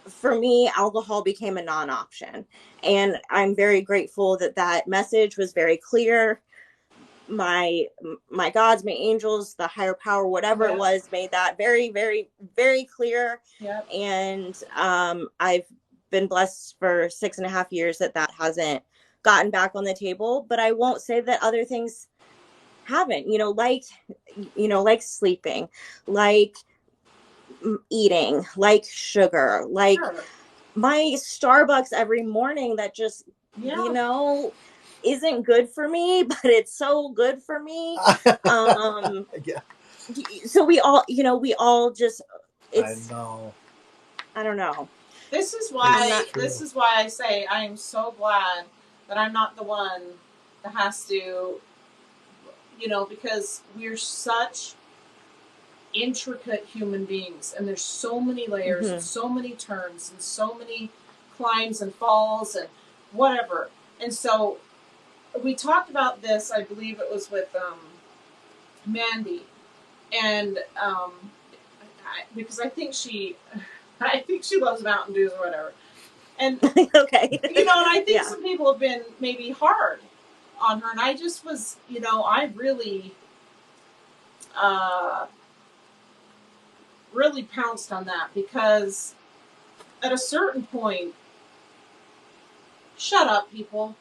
for me, alcohol became a non-option, and I'm very grateful that message was very clear. My gods, my angels, the higher power, whatever it was, made that very, very, very clear. And I've been blessed for 6.5 years that hasn't gotten back on the table, but I won't say that other things haven't, like sleeping, like eating, like sugar, like my Starbucks every morning that just, isn't good for me, but it's so good for me. So we all just, I know. I don't know. This is why I say I am so glad that I'm not the one that has to, because we're such intricate human beings, and there's so many layers and so many turns and so many climbs and falls and whatever. And so we talked about this, I believe it was with Mandy, and because I think she loves Mountain Dews or whatever. And okay. and I think some people have been maybe hard on her, and I just was, I really really pounced on that, because at a certain point, shut up, people.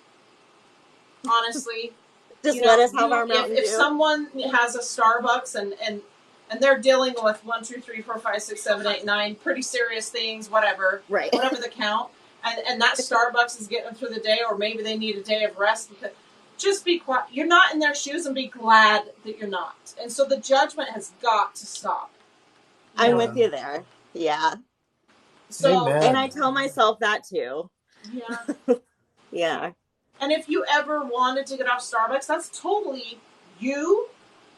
Honestly, just let us have our Mountain Dew. If someone has a Starbucks and they're dealing with 1, 2, 3, 4, 5, 6, 7, 8, 9 pretty serious things, whatever, whatever the count, and that Starbucks is getting them through the day, or maybe they need a day of rest, because just be quiet. You're not in their shoes, and be glad that you're not. And so the judgment has got to stop. I'm with you there. Yeah. So, and I tell myself that too. Yeah. Yeah. And if you ever wanted to get off Starbucks, that's totally you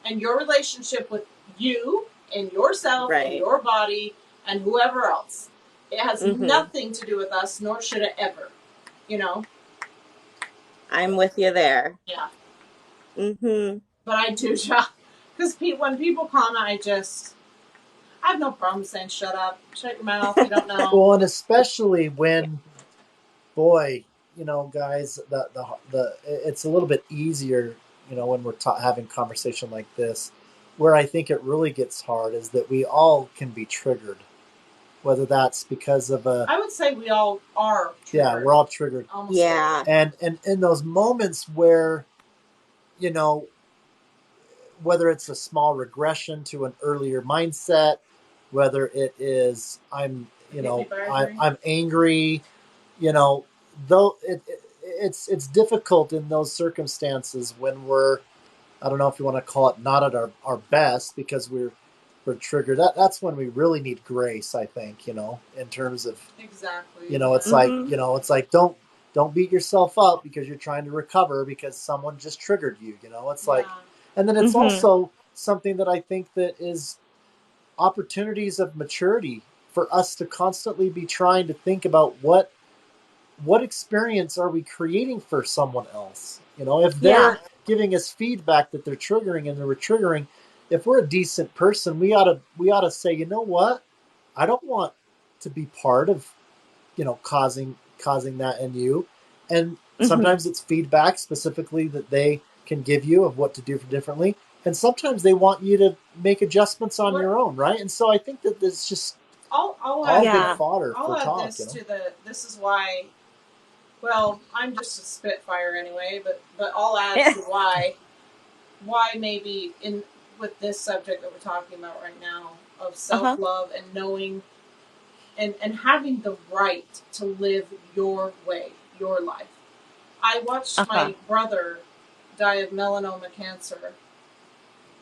and your relationship with you and yourself and your body and whoever else. It has nothing to do with us, nor should it ever. I'm with you there. Yeah. But I do, because when people comment, I have no problem saying shut up, shut your mouth, you don't know. Well, and especially when, boy, guys, it's a little bit easier, when we're having conversation like this. Where I think it really gets hard is that we all can be triggered, whether that's because of I would say we all are triggered. Yeah, we're all triggered. Almost all. And in those moments where, whether it's a small regression to an earlier mindset, whether it is I'm angry, though it's difficult in those circumstances when we're, I don't know if you want to call it, not at our best, because we're triggered. That's when we really need grace, I think, in terms of exactly. It's like don't beat yourself up because you're trying to recover because someone just triggered you. It's like, and then it's also something that I think that is opportunities of maturity for us to constantly be trying to think about what experience are we creating for someone else. If they're giving us feedback that they're triggering and they're triggering, if we're a decent person, we ought to say, you know what, I don't want to be part of causing that in you. And sometimes it's feedback specifically that they can give you of what to do differently, and sometimes they want you to make adjustments on your own, right? And so I think that it's just all good fodder for talk. I'll add this to this is why. Well, I'm just a spitfire anyway, but I'll add to why maybe with this subject that we're talking about right now of self-love and knowing and having the right to live your way, your life. I watched my brother die of melanoma cancer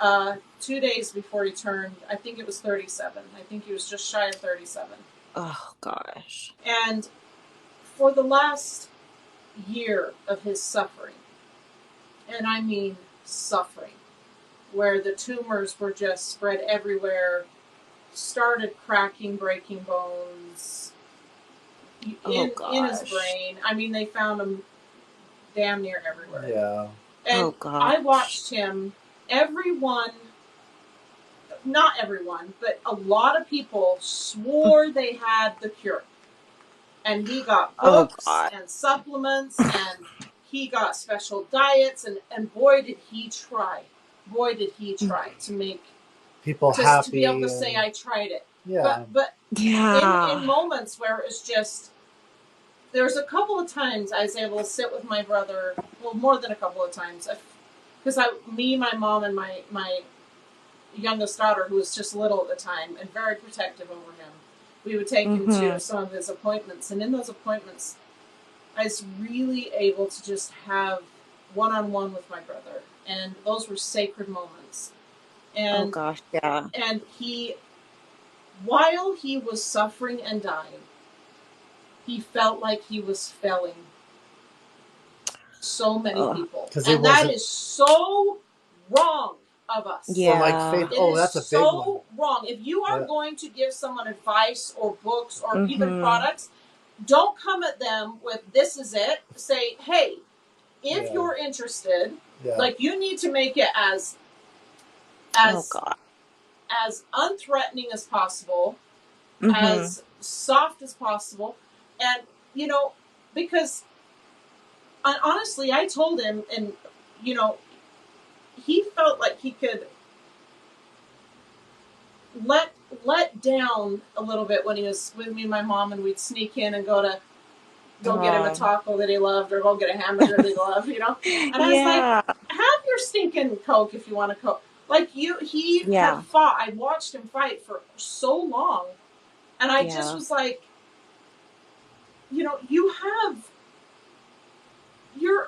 2 days before he turned, I think it was 37. I think he was just shy of 37. Oh, gosh. And for the last year of his suffering, and I mean suffering, where the tumors were just spread everywhere, started cracking, breaking bones in his brain. I mean, they found him damn near everywhere. Yeah. And I watched him, not everyone, but a lot of people swore they had the cure. And he got books and supplements, and he got special diets, and boy did he try. Boy did he try to make people happy. To be able to say, I tried it. Yeah. But in moments where it was just, there's a couple of times I was able to sit with my brother, well, more than a couple of times, because my mom, and my youngest daughter, who was just little at the time and very protective over him, we would take him to some of his appointments. And in those appointments, I was really able to just have one-on-one with my brother. And those were sacred moments. And, oh gosh, yeah. And while he was suffering and dying, he felt like he was failing so many people. And that is so wrong of us. Yeah. Or like faith. It that's a big so wrong. If you are going to give someone advice or books or even products, don't come at them with this is it. Say, hey, if you're interested, like you need to make it as unthreatening as possible, as soft as possible, and because honestly, I told him, and he felt like he could let down a little bit when he was with me and my mom, and we'd sneak in and go get him a taco that he loved, or go get a hamburger that he loved, And I was like, have your stinking Coke if you want a Coke. Like he had fought. I watched him fight for so long, and I just was like, you're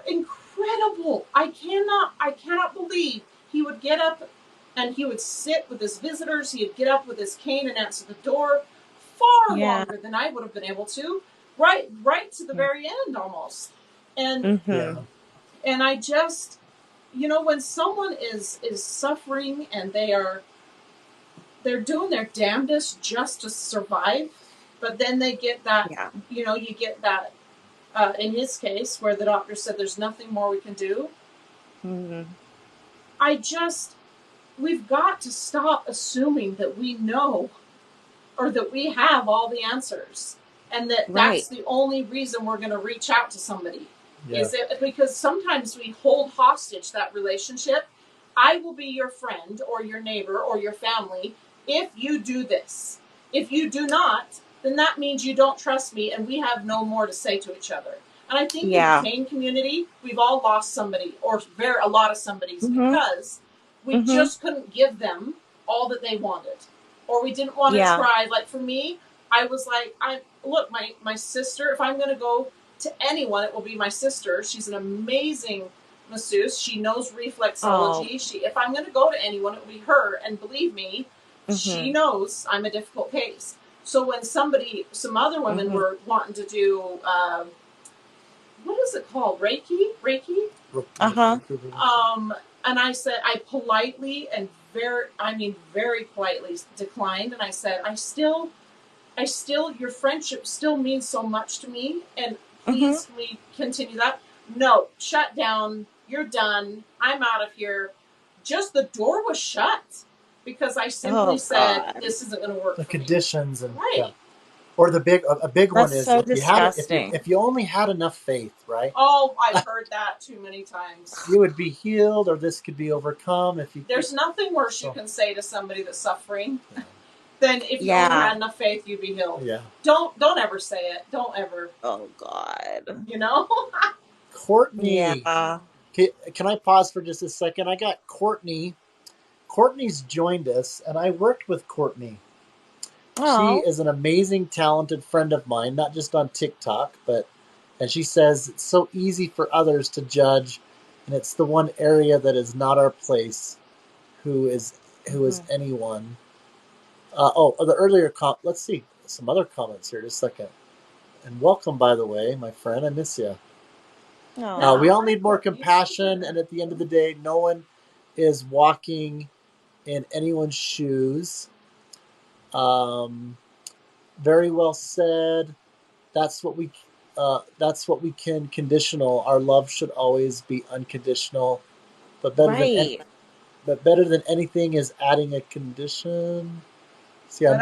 incredible. I cannot believe he would get up and he would sit with his visitors. He'd get up with his cane and answer the door far longer than I would have been able to. Right to the very end almost. And and I just, when someone is suffering and they're doing their damnedest just to survive, but then they get that, you get that, in his case, where the doctor said there's nothing more we can do. We've got to stop assuming that we know or that we have all the answers, and that's the only reason we're going to reach out to somebody. Is it because sometimes we hold hostage that relationship. I will be your friend or your neighbor or your family if you do this. If you do not, then that means you don't trust me, and we have no more to say to each other. And I think in the pain community, we've all lost somebody, or a lot of somebodies, because we just couldn't give them all that they wanted, or we didn't want to try. Like for me, I was like, look, my sister. If I'm going to go to anyone, it will be my sister. She's an amazing masseuse. She knows reflexology. If I'm going to go to anyone, it will be her. And believe me, she knows I'm a difficult case. So when some other women were wanting to do, what is it called? Reiki? And I said, I politely and very politely declined. And I said, I still, your friendship still means so much to me. And please, can we continue that? No, shut down. You're done. I'm out of here. Just the door was shut because I simply said, this isn't going to work. The conditions and right. Or a big one is so disgusting. If you only had enough faith, right? Oh, I've heard that too many times. You would be healed, or this could be overcome if you. There's nothing worse you can say to somebody that's suffering than if you only had enough faith, you'd be healed. Yeah. Don't ever say it. Don't ever. Oh God. Courtney. Yeah. Can I pause for just a second? I got Courtney. Courtney's joined us, and I worked with Courtney. She is an amazing, talented friend of mine, not just on TikTok, and she says it's so easy for others to judge, and it's the one area that is not our place. Who is anyone? The earlier let's see some other comments here. Just a second. And welcome, by the way, my friend. I miss you. We all need more compassion, and at the end of the day, no one is walking in anyone's shoes. Very well said. That's what we can conditional. Our love should always be unconditional, but better than anything is adding a condition. See, I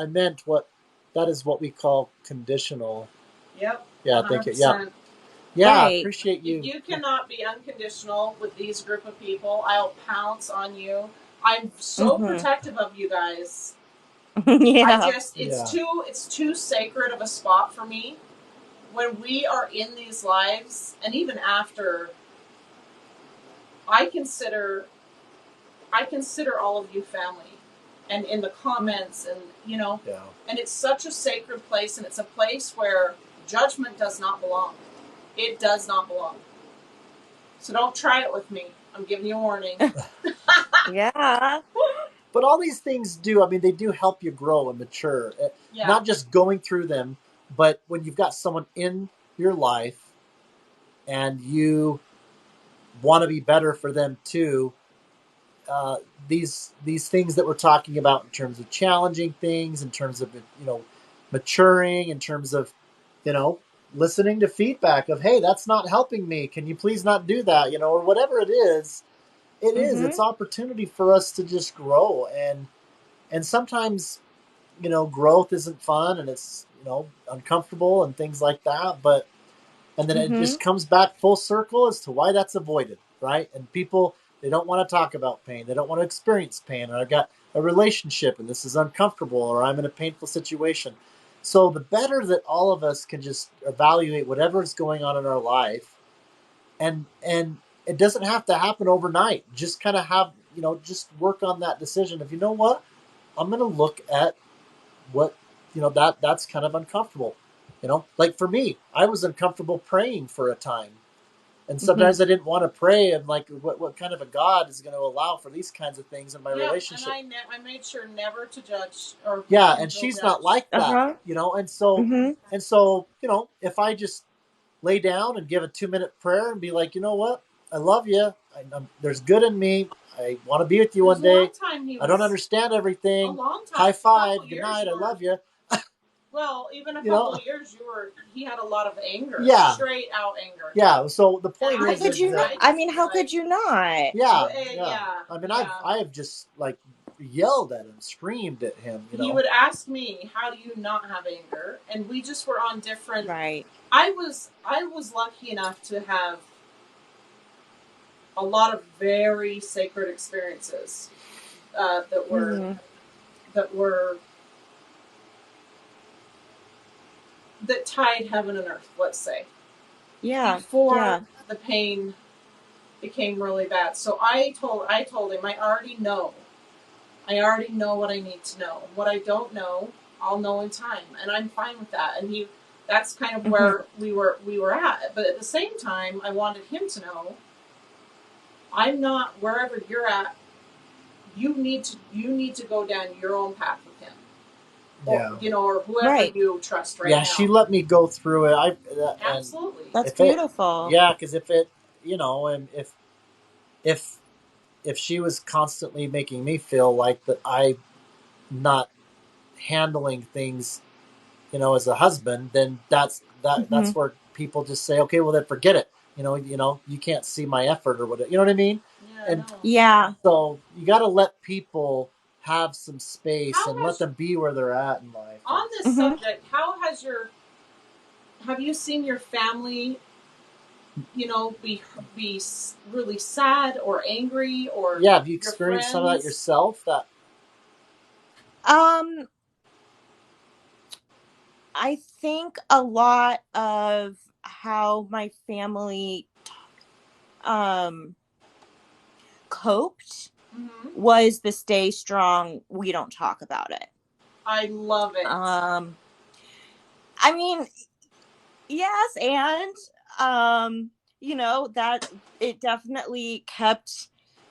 meant that is what we call conditional. Yep. Yeah, thank you. Yeah, appreciate you. If you cannot be unconditional with these group of people, I'll pounce on you. I'm so protective of you guys. It's too sacred of a spot for me. When we are in these lives, and even after, I consider all of you family, and in the comments, and and it's such a sacred place, and it's a place where judgment does not belong. It does not belong. So don't try it with me. I'm giving you a warning. Yeah. But all these things do, I mean, they do help you grow and mature. Yeah. Not just going through them, but when you've got someone in your life and you want to be better for them too, these things that we're talking about in terms of challenging things, in terms of, you know, maturing, in terms of, you know, listening to feedback of, hey, that's not helping me. Can you please not do that? You know, or whatever it is. It's opportunity for us to just grow. And sometimes, you know, growth isn't fun and it's, you know, uncomfortable and things like that. But, and then it just comes back full circle as to why that's avoided, right? And people, they don't want to talk about pain. They don't want to experience pain. Or I've got a relationship and this is uncomfortable, or I'm in a painful situation. So the better that all of us can just evaluate whatever is going on in our life, and it doesn't have to happen overnight. Just kind of have, you know, just work on that decision of, you know what, I'm going to look at what, you know, that's kind of uncomfortable. You know, like for me, I was uncomfortable praying for a time. And sometimes I didn't want to pray. And like, what kind of a God is going to allow for these kinds of things in my relationship? And I made sure never to judge. Or and she's judge. not like that, you know? And so, you know, if I just lay down and give a 2-minute prayer and be like, you know what? I love you. There's good in me. I want to be with you one day. I don't understand everything. High five. Good night. I love you. Well, even a couple of years, he had a lot of anger. Yeah. Straight out anger. Yeah. So the point how is, could you not? I mean, how could you not? Yeah. I mean, I have just like yelled at him, screamed at him. You know? He would ask me, "How do you not have anger?" And we just were on different. Right. I was lucky enough to have a lot of very sacred experiences that were that tied heaven and earth, let's say. Yeah. Before the pain became really bad. So I told him, I already know what I need to know. What I don't know, I'll know in time, and I'm fine with that. And that's kind of where we were at. But at the same time, I wanted him to know, I'm not wherever you're at. You need to go down your own path with him. Or, you know, or whoever you trust now. She let me go through it. Absolutely. That's beautiful. Because if it, you know, and if she was constantly making me feel like that I'm not handling things, you know, as a husband, then that's where people just say, okay, well then forget it. You know, you can't see my effort or whatever. You know what I mean? So you got to let people have some space and let them be where they're at in life. On this subject, have you seen your family, you know, be really sad or angry, or have you experienced some of that yourself? I think a lot of how my family coped was the stay strong, we don't talk about it. I love it. I mean, yes, and you know, that it definitely kept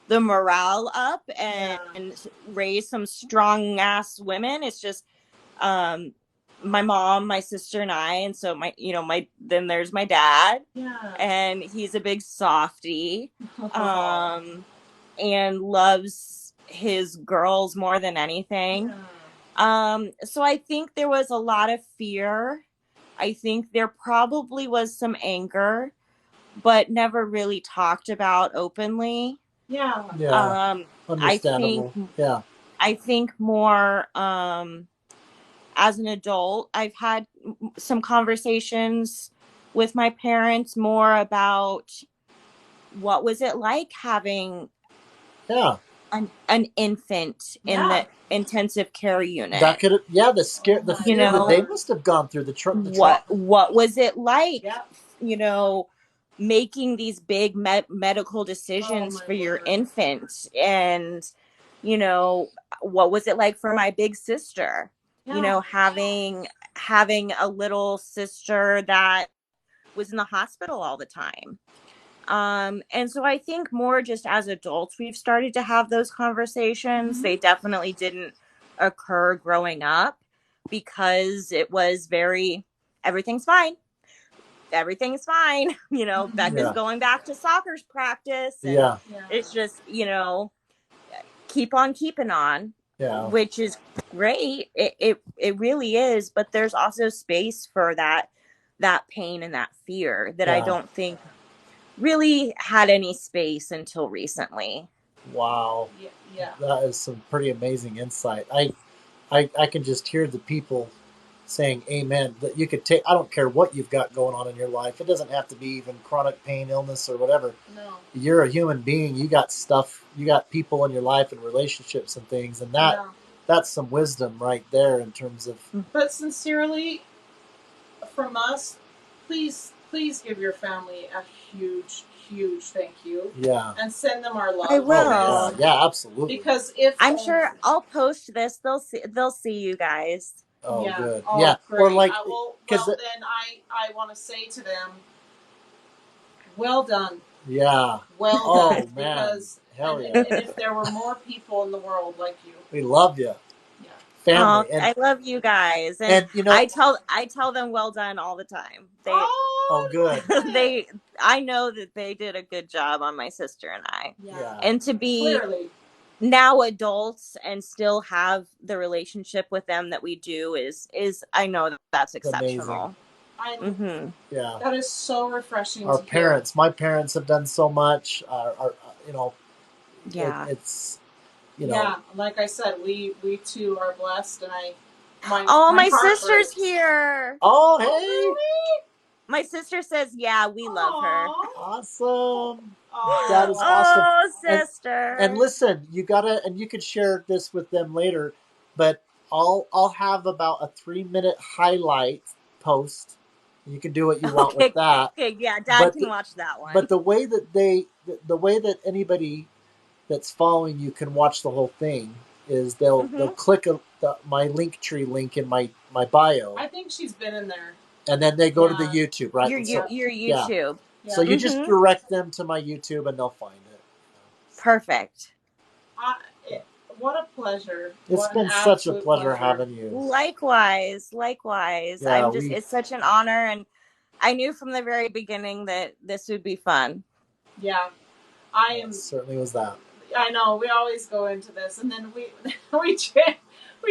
the morale up and raised some strong ass women. It's just my mom, my sister, and I, and so then there's my dad, and he's a big softie, and loves his girls more than anything. So I think there was a lot of fear. I think there probably was some anger, but never really talked about openly. Understandable. I think more as an adult, I've had some conversations with my parents more about what was it like having an infant in the intensive care unit. That could the fear that they must have gone through, what was it like, you know, making these big medical decisions for your infant, and you know, what was it like for my big sister, you know, having a little sister that was in the hospital all the time. And so I think more just as adults, we've started to have those conversations. Mm-hmm. They definitely didn't occur growing up because it was very, everything's fine. Everything's fine. You know, Becca's going back to soccer's practice. And it's just, you know, keep on keeping on, which is great. It really is. But there's also space for that pain and that fear that I don't think really had any space until recently. Wow. Yeah. That is some pretty amazing insight. I can just hear the people saying amen, that you could take, I don't care what you've got going on in your life. It doesn't have to be even chronic pain, illness, or whatever. No. You're a human being. You got stuff, you got people in your life and relationships and things. And that's some wisdom right there in terms of. But sincerely, from us, please give your family a huge thank you. Yeah. And send them our love. I will. Oh, yeah, absolutely. Because if I'm sure I'll post this, they'll see you guys. Oh, good. Oh, yeah. Great. Or like, well, then I want to say to them, well done. Yeah. Well done. Man. Because hell yeah. And if there were more people in the world like you, we love you. Yeah. Family. Oh, I love you guys, and you know, I tell them well done all the time. good. I know that they did a good job on my sister and I. Yeah. And to be clearly now adults and still have the relationship with them that we do is I know that's exceptional. Yeah. That is so refreshing. Our parents, my parents have done so much. Our you know, it's, you know. Yeah, like I said, we too are blessed, and my sister's here. Oh, hey. My sister says, yeah, we love her. Awesome. That is awesome. Oh, sister. And listen, you gotta, and you could share this with them later, but I'll have about a 3-minute highlight post. You can do what you want with that. Okay, yeah, Dad can watch that one. But the way that anybody that's following you can watch the whole thing is they'll click my Linktree link in my bio. I think she's been in there. And then they go to the YouTube, right? Your YouTube. Yeah. So you just direct them to my YouTube and they'll find it. Perfect. What a pleasure. It's been such a pleasure having you. Likewise. Yeah, it's such an honor, and I knew from the very beginning that this would be fun. Yeah. It certainly was that. I know, we always go into this, and then we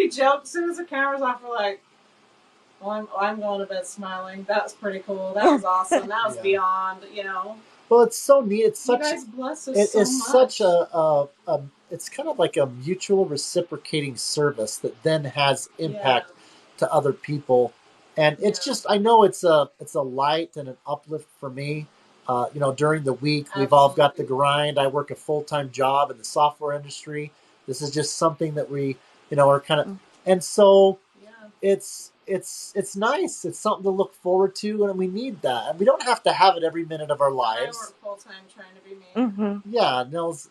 joke as soon as the camera's off, we're like, well, I'm going to bed smiling. That was pretty cool. That was awesome. That was beyond, you know. Well, it's so neat. It's such. You guys bless us it's so much. Such a it's kind of like a mutual reciprocating service that then has impact to other people, and it's just, I know it's a light and an uplift for me. You know, during the week, we've all got the grind. I work a full-time job in the software industry. This is just something that we, you know, are kind of, and so it's nice. It's something to look forward to, and we need that. And we don't have to have it every minute of our lives. I work full-time trying to be me. Yeah, Nels.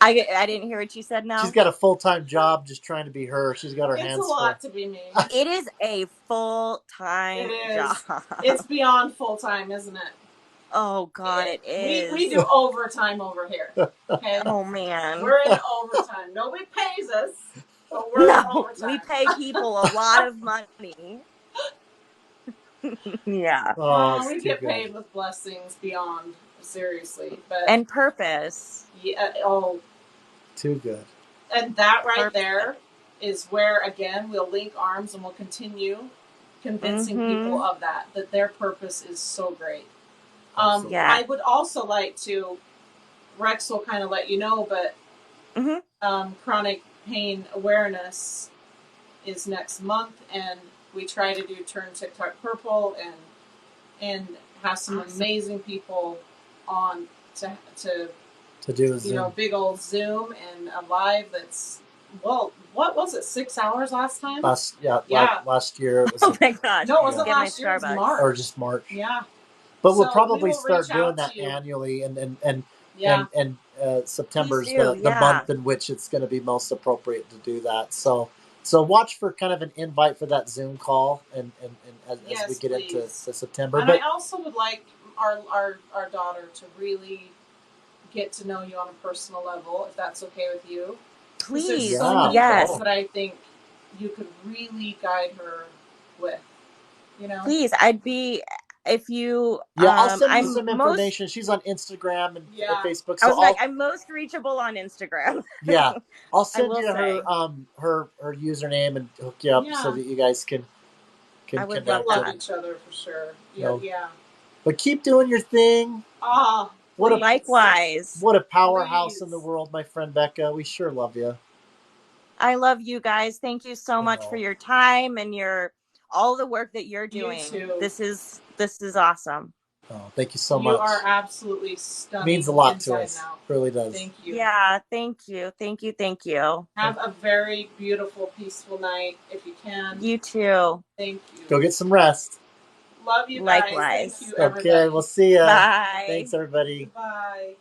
I didn't hear what you said now. She's got a full-time job just trying to be her. She's got her hands full. It's a lot to be me. It is a full-time job. It's beyond full-time, isn't it? Oh, God, it is. We do overtime over here. Okay? Oh, man. We're in overtime. Nobody pays us, but we're in overtime. We pay people a lot of money. Yeah. Oh, we get paid with blessings beyond, seriously. And purpose. Yeah. Too good. And that there is where, again, we'll link arms and we'll continue convincing people of that their purpose is so great. I would also like to, Rex will kind of let you know, but chronic pain awareness is next month, and we try to do Turn TikTok Purple and have some amazing people on to do a Zoom. Big old Zoom and a live that's, well, what was it, 6 hours last time? Last year. It was oh my gosh. No, it wasn't last year. It was March. Or just March. Yeah. But we'll probably start doing that annually, and September's the month in which it's going to be most appropriate to do that. So watch for kind of an invite for that Zoom call, and as we get into September. And I also would like our daughter to really get to know you on a personal level, if that's okay with you. Please, there's so many things that I think you could really guide her with. You know, please, I'd be if you. I'll send you some information. She's on Instagram and Facebook. So I'm most reachable on Instagram. Yeah, I'll send you her username and hook you up so that you guys can I would connect. Love each other for sure. Yeah. But keep doing your thing. Likewise. What a powerhouse in the world, my friend Bekah. We sure love you. I love you guys. Thank you so much for your time and all the work that you're doing. You too. This is awesome. Oh, thank you so much. You are absolutely stunning. Means a lot to us. It really does. Thank you. Yeah, thank you. Thank you. Thank you. Have a very beautiful, peaceful night if you can. You too. Thank you. Go get some rest. Love you guys. Likewise. Thank you, everybody. Okay, we'll see ya. Bye. Thanks, everybody. Bye.